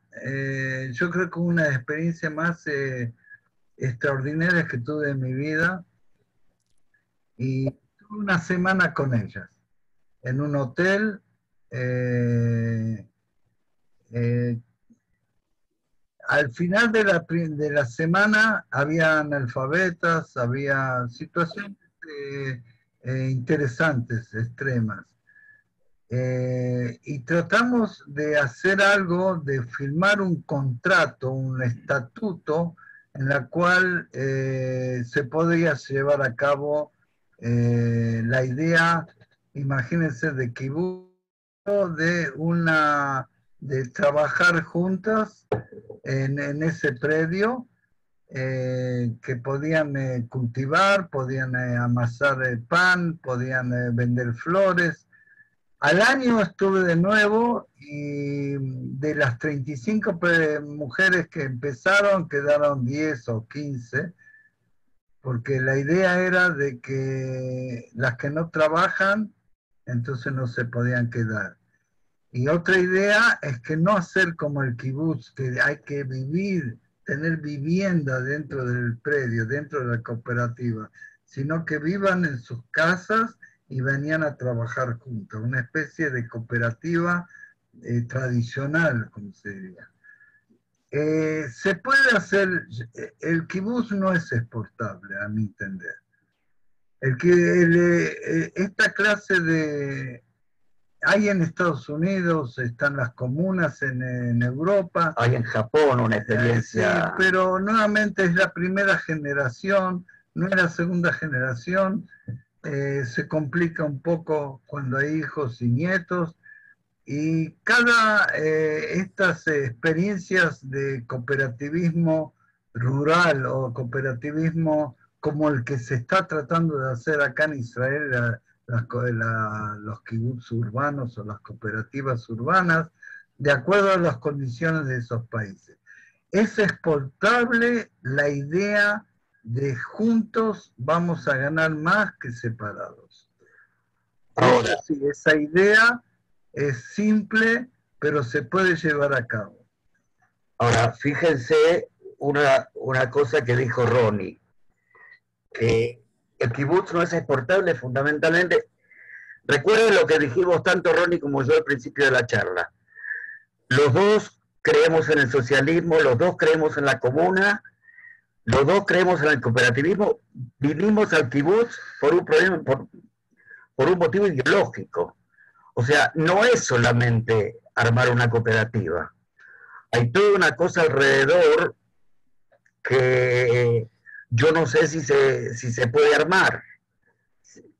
yo creo que una experiencia más extraordinaria que tuve en mi vida, y tuve una semana con ellas, en un hotel. Al final de la semana había analfabetas, había situaciones interesantes, extremas. Y tratamos de hacer algo, de firmar un contrato, un estatuto, en la cual se podía llevar a cabo la idea, imagínense, de kibutz, de trabajar juntas en ese predio, que podían cultivar, podían amasar pan, podían vender flores. Al año estuve de nuevo, y de las 35 mujeres que empezaron quedaron 10 o 15, porque la idea era de que las que no trabajan, entonces no se podían quedar. Y otra idea es que no hacer como el kibutz, que hay que vivir, tener vivienda dentro del predio, dentro de la cooperativa, sino que vivan en sus casas y venían a trabajar juntos, una especie de cooperativa tradicional, como se diría. Se puede hacer, el kibutz no es exportable, a mi entender. Esta clase de... Hay en Estados Unidos, están las comunas en Europa. Hay en Japón una experiencia... Sí, pero nuevamente es la primera generación, no es la segunda generación. Se complica un poco cuando hay hijos y nietos. Y estas experiencias de cooperativismo rural o cooperativismo como el que se está tratando de hacer acá en Israel, los kibutz urbanos o las cooperativas urbanas, de acuerdo a las condiciones de esos países. Es exportable la idea de juntos vamos a ganar más que separados. Ahora, sí, esa idea es simple, pero se puede llevar a cabo. Ahora, fíjense una cosa que dijo Ronnie, que el kibutz no es exportable fundamentalmente. Recuerden lo que dijimos tanto Ronnie como yo al principio de la charla. Los dos creemos en el socialismo, los dos creemos en la comuna, los dos creemos en el cooperativismo. Vinimos al kibutz por un motivo ideológico. O sea, no es solamente armar una cooperativa. Hay toda una cosa alrededor que yo no sé si se puede armar,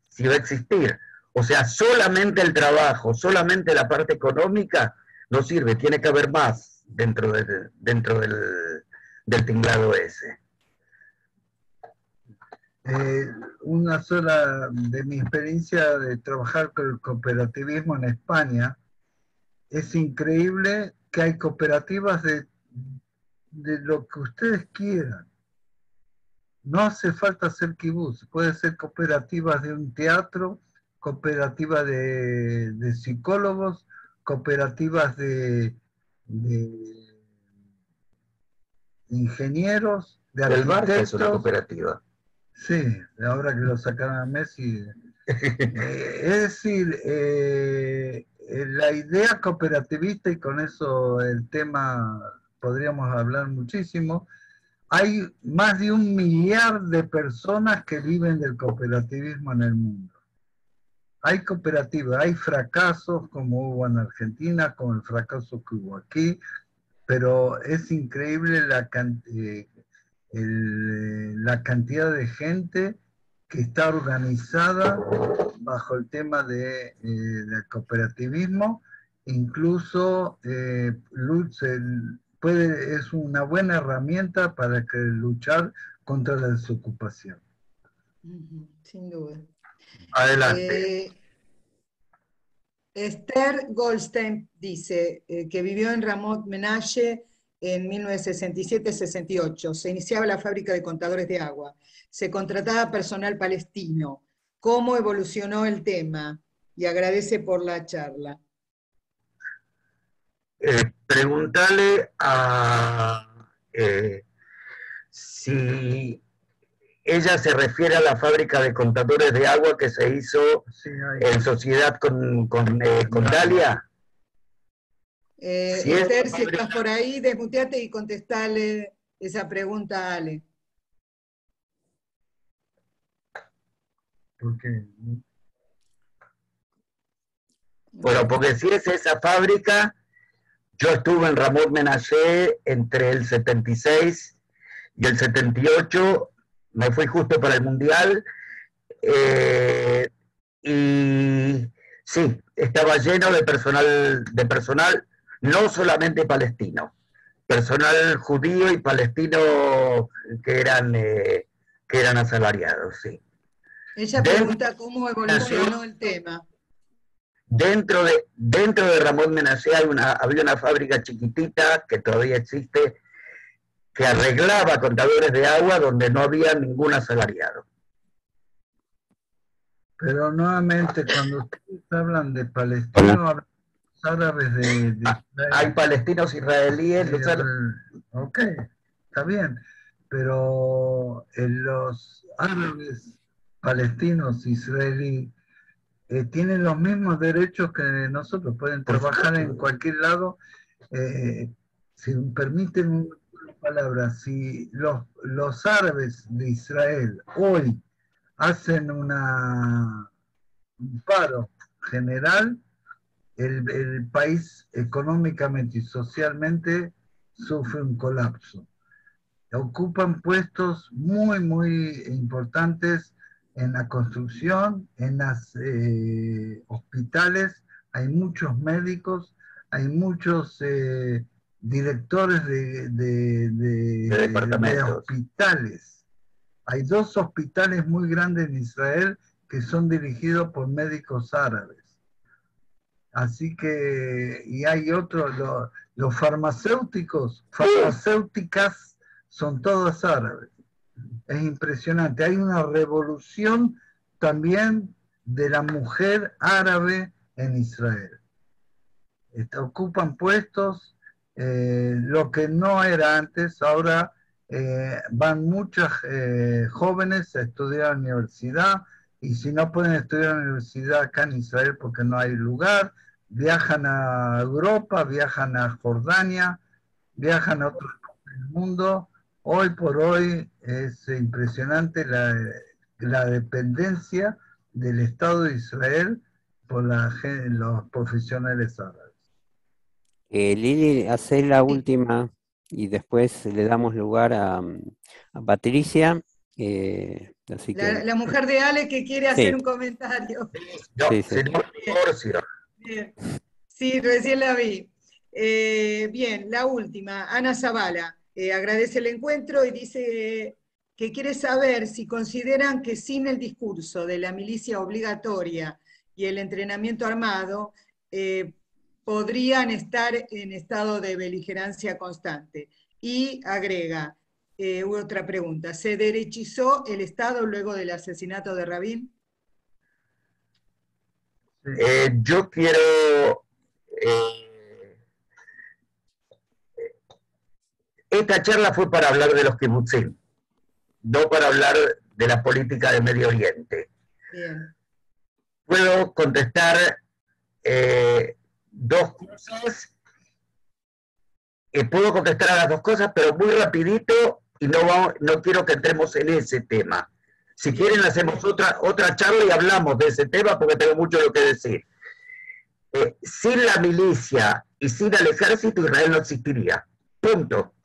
si va a existir. O sea, solamente el trabajo, solamente la parte económica no sirve, tiene que haber más dentro del tinglado ese. Una sola de mi experiencia de trabajar con el cooperativismo en España, es increíble que hay cooperativas de lo que ustedes quieran. No hace falta hacer kibutz, puede ser cooperativas de un teatro, cooperativas de psicólogos, cooperativas de ingenieros, de arquitectos. El Barça es una cooperativa. Sí, ahora que lo sacaron a Messi. Es decir, la idea cooperativista, y con eso el tema podríamos hablar muchísimo, hay más de 1 millar de personas que viven del cooperativismo en el mundo. Hay cooperativas, hay fracasos como hubo en Argentina, como el fracaso que hubo aquí, pero es increíble la cantidad de gente que está organizada bajo el tema del cooperativismo. Incluso es una buena herramienta para luchar contra la desocupación. Sin duda. Adelante. Esther Goldstein dice que vivió en Ramot Menashe en 1967-68. Se iniciaba la fábrica de contadores de agua. Se contrataba personal palestino. ¿Cómo evolucionó el tema? Y agradece por la charla. Preguntarle a si ella se refiere a la fábrica de contadores de agua que se hizo en sociedad con Dalia. Esther, si estás por ahí, desmuteate y contestale esa pregunta a Ale. ¿Por qué? Bueno, porque si es esa fábrica, yo estuve en Ramot Menashe entre el 76 y el 78, me fui justo para el Mundial, y sí, estaba lleno de personal no solamente palestino, personal judío y palestino que eran asalariados, sí. Ella pregunta cómo evolucionó el tema. Dentro de Ramot Menashe había una fábrica chiquitita que todavía existe, que arreglaba contadores de agua donde no había ningún asalariado. Pero nuevamente, cuando ustedes hablan de palestinos, hablan de los árabes de Israel. Hay palestinos israelíes. Ok, está bien. Pero los árabes palestinos israelíes tienen los mismos derechos que nosotros. Pueden trabajar en cualquier lado. Si me permiten una palabra, si los árabes de Israel hoy hacen un paro general, el país económicamente y socialmente sufre un colapso. Ocupan puestos muy, muy importantes en la construcción, en los hospitales, hay muchos médicos, hay muchos directores de hospitales. Hay 2 hospitales muy grandes en Israel que son dirigidos por médicos árabes. Así que, y hay otros, los farmacéuticas son todos árabes. Es impresionante. Hay una revolución también de la mujer árabe en Israel. Ocupan puestos, lo que no era antes. Ahora van muchas jóvenes a estudiar en la universidad, y si no pueden estudiar en la universidad acá en Israel porque no hay lugar, viajan a Europa, viajan a Jordania, viajan a otros lugares del mundo. Hoy por hoy es impresionante la dependencia del Estado de Israel por los profesionales árabes. Lili, hacé la última y después le damos lugar a Patricia. Así que... la mujer de Ale que quiere hacer un comentario. Divorcio. Sí, recién la vi. Bien, la última, Ana Zavala. Agradece el encuentro y dice que quiere saber si consideran que sin el discurso de la milicia obligatoria y el entrenamiento armado podrían estar en estado de beligerancia constante. Y agrega otra pregunta, ¿se derechizó el Estado luego del asesinato de Rabin? Yo quiero... esta charla fue para hablar de los kibutzim, no para hablar de la política de Medio Oriente. Bien. Puedo contestar 2 cosas. Puedo contestar a las 2 cosas, pero muy rapidito y no quiero que entremos en ese tema. Si quieren hacemos otra charla y hablamos de ese tema porque tengo mucho lo que decir. Sin la milicia y sin el ejército, Israel no existiría. Punto.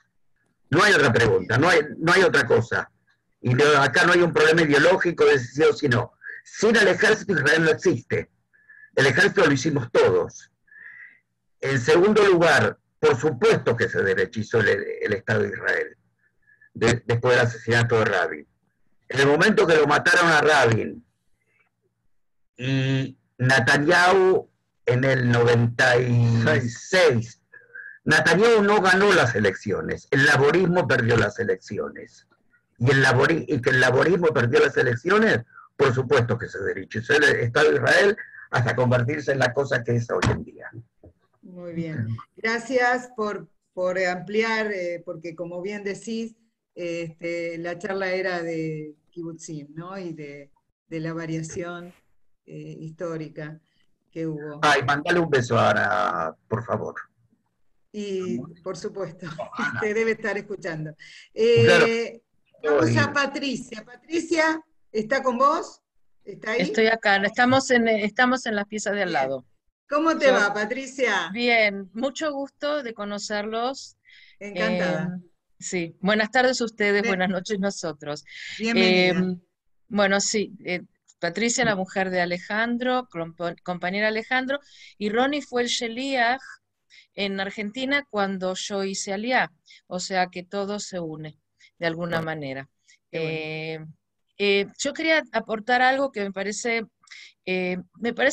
No hay otra pregunta, no hay otra cosa. Y acá no hay un problema ideológico de sí o si no. Sin el ejército, Israel no existe. El ejército lo hicimos todos. En segundo lugar, por supuesto que se derechizó el Estado de Israel después del asesinato de Rabin. En el momento que lo mataron a Rabin y Netanyahu en el 96, Netanyahu no ganó las elecciones, el laborismo perdió las elecciones. Y que el laborismo perdió las elecciones, por supuesto que se derechizó el Estado de Israel hasta convertirse en la cosa que es hoy en día. Muy bien. Gracias por ampliar, porque como bien decís, la charla era de kibutzim, ¿no? Y de la variación histórica que hubo. Ay, mandale un beso a Ana, por favor. Y por supuesto, te debe estar escuchando. Claro. Vamos a Patricia. Patricia, ¿está con vos? ¿Está ahí? Estoy acá, estamos en las piezas de al lado. ¿Cómo te va, Patricia? Bien, mucho gusto de conocerlos. Encantada. Sí, buenas tardes a ustedes, buenas noches nosotros. Bienvenida. Bueno, sí, Patricia, la mujer de Alejandro, compañera Alejandro, y Ronnie fue el Sheliach en Argentina cuando yo hice Aliá, o sea que todo se une de alguna manera. Yo quería aportar algo que me parece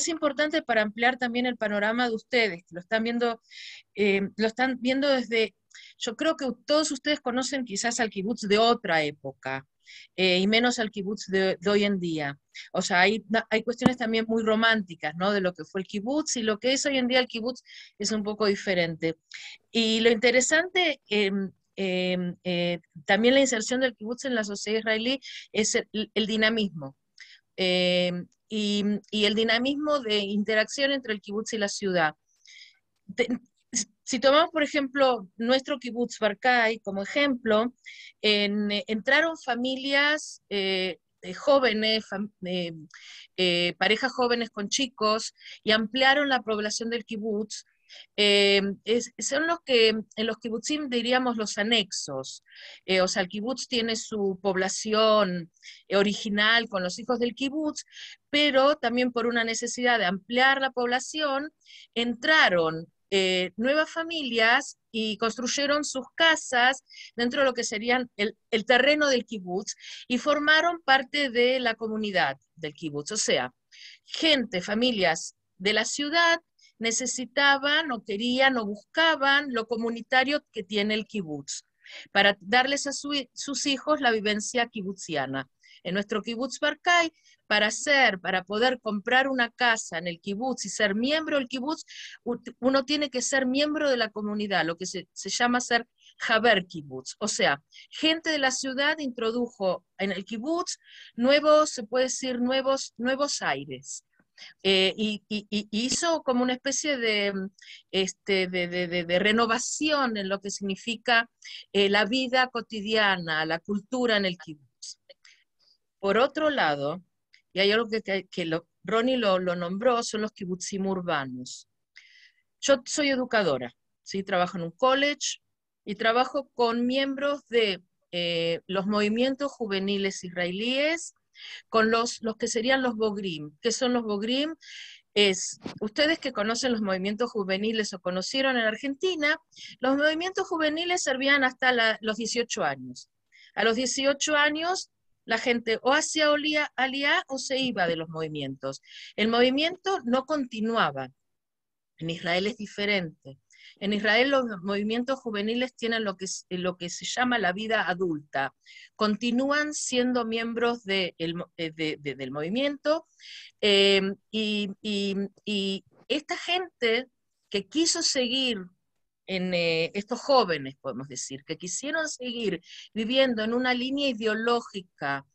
importante para ampliar también el panorama de ustedes, que lo están viendo desde, yo creo que todos ustedes conocen quizás al kibutz de otra época, y menos al kibutz de hoy en día. O sea, hay cuestiones también muy románticas, ¿no? De lo que fue el kibutz, y lo que es hoy en día el kibutz es un poco diferente. Y lo interesante, también la inserción del kibutz en la sociedad israelí es el dinamismo. Y el dinamismo de interacción entre el kibutz y la ciudad. Si tomamos, por ejemplo, nuestro kibutz Barkai como ejemplo, entraron familias jóvenes, parejas jóvenes con chicos, y ampliaron la población del kibutz. Son los que en los kibutzim diríamos los anexos, o sea, el kibutz tiene su población original con los hijos del kibutz, pero también por una necesidad de ampliar la población, entraron nuevas familias y construyeron sus casas dentro de lo que serían el terreno del kibutz, y formaron parte de la comunidad del kibutz, o sea, familias de la ciudad necesitaban o querían o buscaban lo comunitario que tiene el kibutz, para darles a sus hijos la vivencia kibutziana. En nuestro kibutz Barkai, para poder comprar una casa en el kibutz y ser miembro del kibutz, uno tiene que ser miembro de la comunidad, lo que se llama ser Haber Kibutz, o sea, gente de la ciudad introdujo en el kibutz se puede decir, nuevos aires. Y hizo como una especie de renovación en lo que significa la vida cotidiana, la cultura en el kibutz. Por otro lado, y hay algo que Ronnie lo nombró, son los kibutzim urbanos. Yo soy educadora, ¿sí? Trabajo en un college y trabajo con miembros de los movimientos juveniles israelíes, con los que serían los Bogrim. ¿Qué son los Bogrim? Ustedes que conocen los movimientos juveniles o conocieron en Argentina, los movimientos juveniles servían hasta los 18 años. A los 18 años la gente o hacía Aliá o se iba de los movimientos. El movimiento no continuaba. En Israel es diferente. En Israel los movimientos juveniles tienen lo que se llama la vida adulta. Continúan siendo miembros del movimiento, y esta gente que quiso seguir estos jóvenes, podemos decir, que quisieron seguir viviendo en una línea ideológica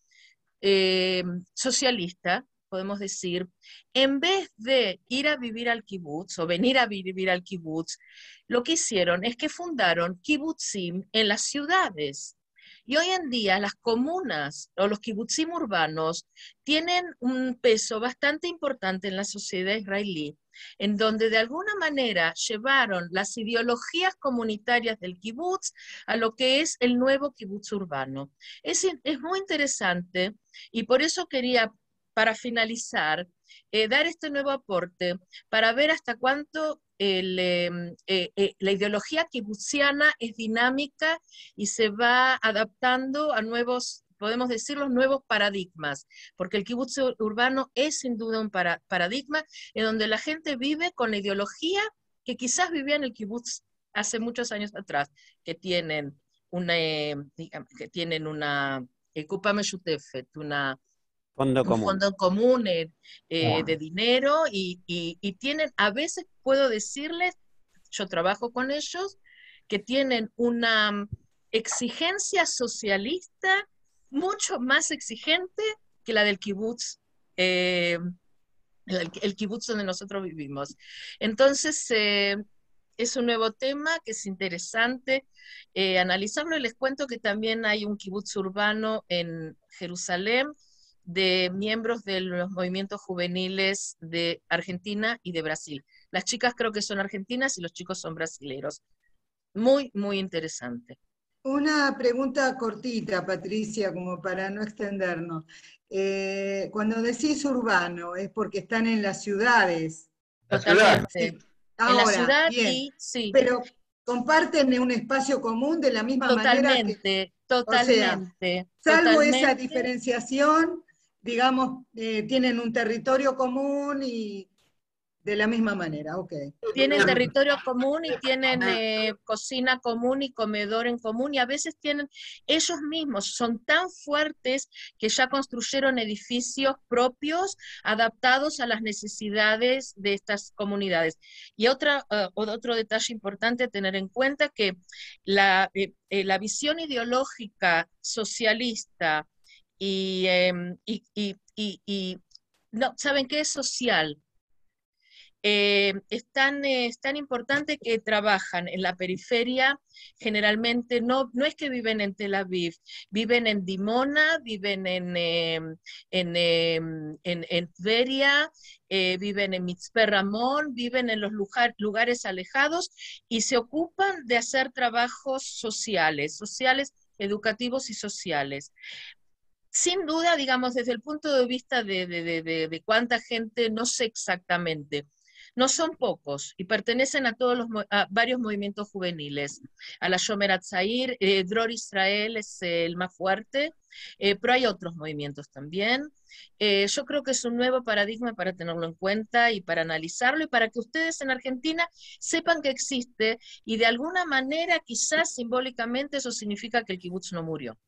socialista, podemos decir, en vez de ir a vivir al kibutz o venir a vivir al kibutz, lo que hicieron es que fundaron kibutzim en las ciudades. Y hoy en día las comunas o los kibutzim urbanos tienen un peso bastante importante en la sociedad israelí, en donde de alguna manera llevaron las ideologías comunitarias del kibutz a lo que es el nuevo kibutz urbano. Es muy interesante y por eso quería, para finalizar, dar este nuevo aporte para ver hasta cuánto la ideología kibutziana es dinámica y se va adaptando a nuevos, podemos decir, los nuevos paradigmas, porque el kibutz urbano es sin duda un paradigma en donde la gente vive con la ideología que quizás vivía en el kibutz hace muchos años atrás, que tienen una Kupa Meshutefet, Fondo un común. fondo común de dinero y tienen, a veces puedo decirles, yo trabajo con ellos, que tienen una exigencia socialista mucho más exigente que la del kibutz, el kibutz donde nosotros vivimos. Entonces, es un nuevo tema que es interesante analizarlo, y les cuento que también hay un kibutz urbano en Jerusalén, de miembros de los movimientos juveniles de Argentina y de Brasil. Las chicas creo que son argentinas y los chicos son brasileros. Muy, muy interesante. Una pregunta cortita, Patricia, como para no extendernos. Cuando decís urbano, ¿es porque están en las ciudades? Totalmente. Sí. Ahora, en la ciudad bien, y sí. Pero comparten un espacio común de la misma manera que... Totalmente. O sea, salvo totalmente. esa diferenciación, digamos, tienen un territorio común y de la misma manera, ok. Tienen territorio común y tienen cocina común y comedor en común, y a veces tienen, ellos mismos son tan fuertes que ya construyeron edificios propios adaptados a las necesidades de estas comunidades. Y otro detalle importante a tener en cuenta, que la visión ideológica socialista no, ¿saben qué es social? Es tan importante que trabajan en la periferia, generalmente no es que viven en Tel Aviv, viven en Dimona, viven en Tveria, viven en Mitzpe Ramón, viven en los lugares alejados y se ocupan de hacer trabajos sociales, educativos y sociales. Sin duda, digamos, desde el punto de vista de cuánta gente, no sé exactamente. No son pocos y pertenecen a varios movimientos juveniles. A la Shomer Hatzair, Dror Israel es el más fuerte, pero hay otros movimientos también. Yo creo que es un nuevo paradigma para tenerlo en cuenta y para analizarlo, y para que ustedes en Argentina sepan que existe, y de alguna manera, quizás simbólicamente, eso significa que el kibutz no murió.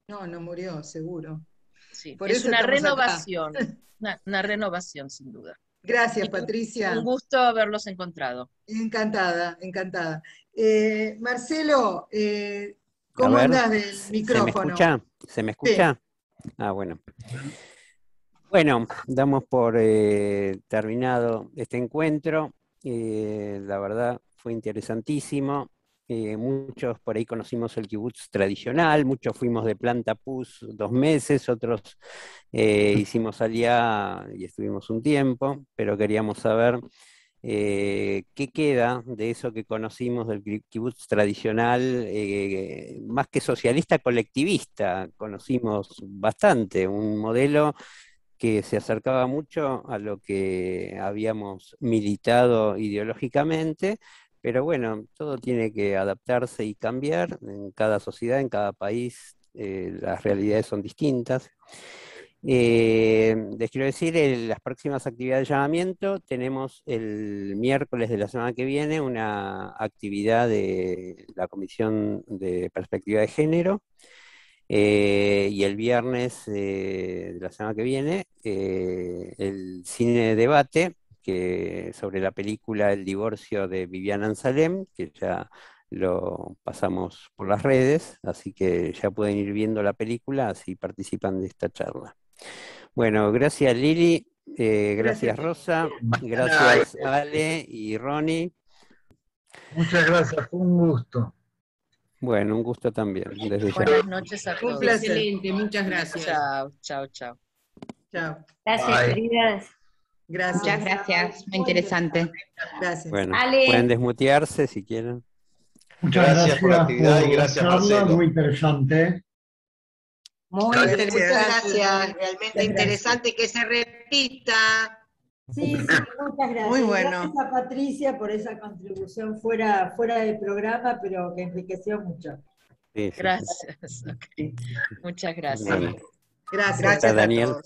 No murió, seguro. Sí, por es eso una estamos renovación, acá. una renovación sin duda. Gracias, Patricia. Un gusto haberlos encontrado. Encantada, encantada. Marcelo, ¿cómo andás del micrófono? ¿Se me escucha? Sí. Ah, bueno. Bueno, damos por terminado este encuentro. La verdad fue interesantísimo. Muchos por ahí conocimos el kibutz tradicional, muchos fuimos de Planta Puz 2 meses, otros hicimos Aliá y estuvimos un tiempo, pero queríamos saber qué queda de eso que conocimos del kibutz tradicional, más que socialista, colectivista. Conocimos bastante, un modelo que se acercaba mucho a lo que habíamos militado ideológicamente. Pero bueno, todo tiene que adaptarse y cambiar. En cada sociedad, en cada país, las realidades son distintas. Les quiero decir, las próximas actividades de llamamiento, tenemos el miércoles de la semana que viene una actividad de la Comisión de Perspectiva de Género, y el viernes de la semana que viene el cine debate, sobre la película El divorcio de Viviana Ansalem, que ya lo pasamos por las redes, así que ya pueden ir viendo la película, así participan de esta charla. Bueno, gracias Lili, gracias Rosa, gracias Ale y Ronnie. Muchas gracias, fue un gusto. Bueno, un gusto también, desde ya. Buenas noches a Un todos. placer. Excelente, muchas gracias. Chao, chao, chao. Chao. Gracias, Bye. queridas. Gracias. Muchas gracias, muy interesante. Gracias. Bueno, Ale. pueden desmutearse si quieren. Muchas Gracias por la actividad y por gracias, charla, Marcelo. muy interesante. Muy Gracias. interesante. Muchas Realmente gracias. interesante que se repita. Sí, sí, muchas gracias. Muy bueno. Gracias a Patricia por esa contribución fuera del programa, pero que enriqueció mucho. Sí, sí, sí. Gracias. Ok. Muchas gracias. Bueno, Gracias. Gracias a Daniel. todos.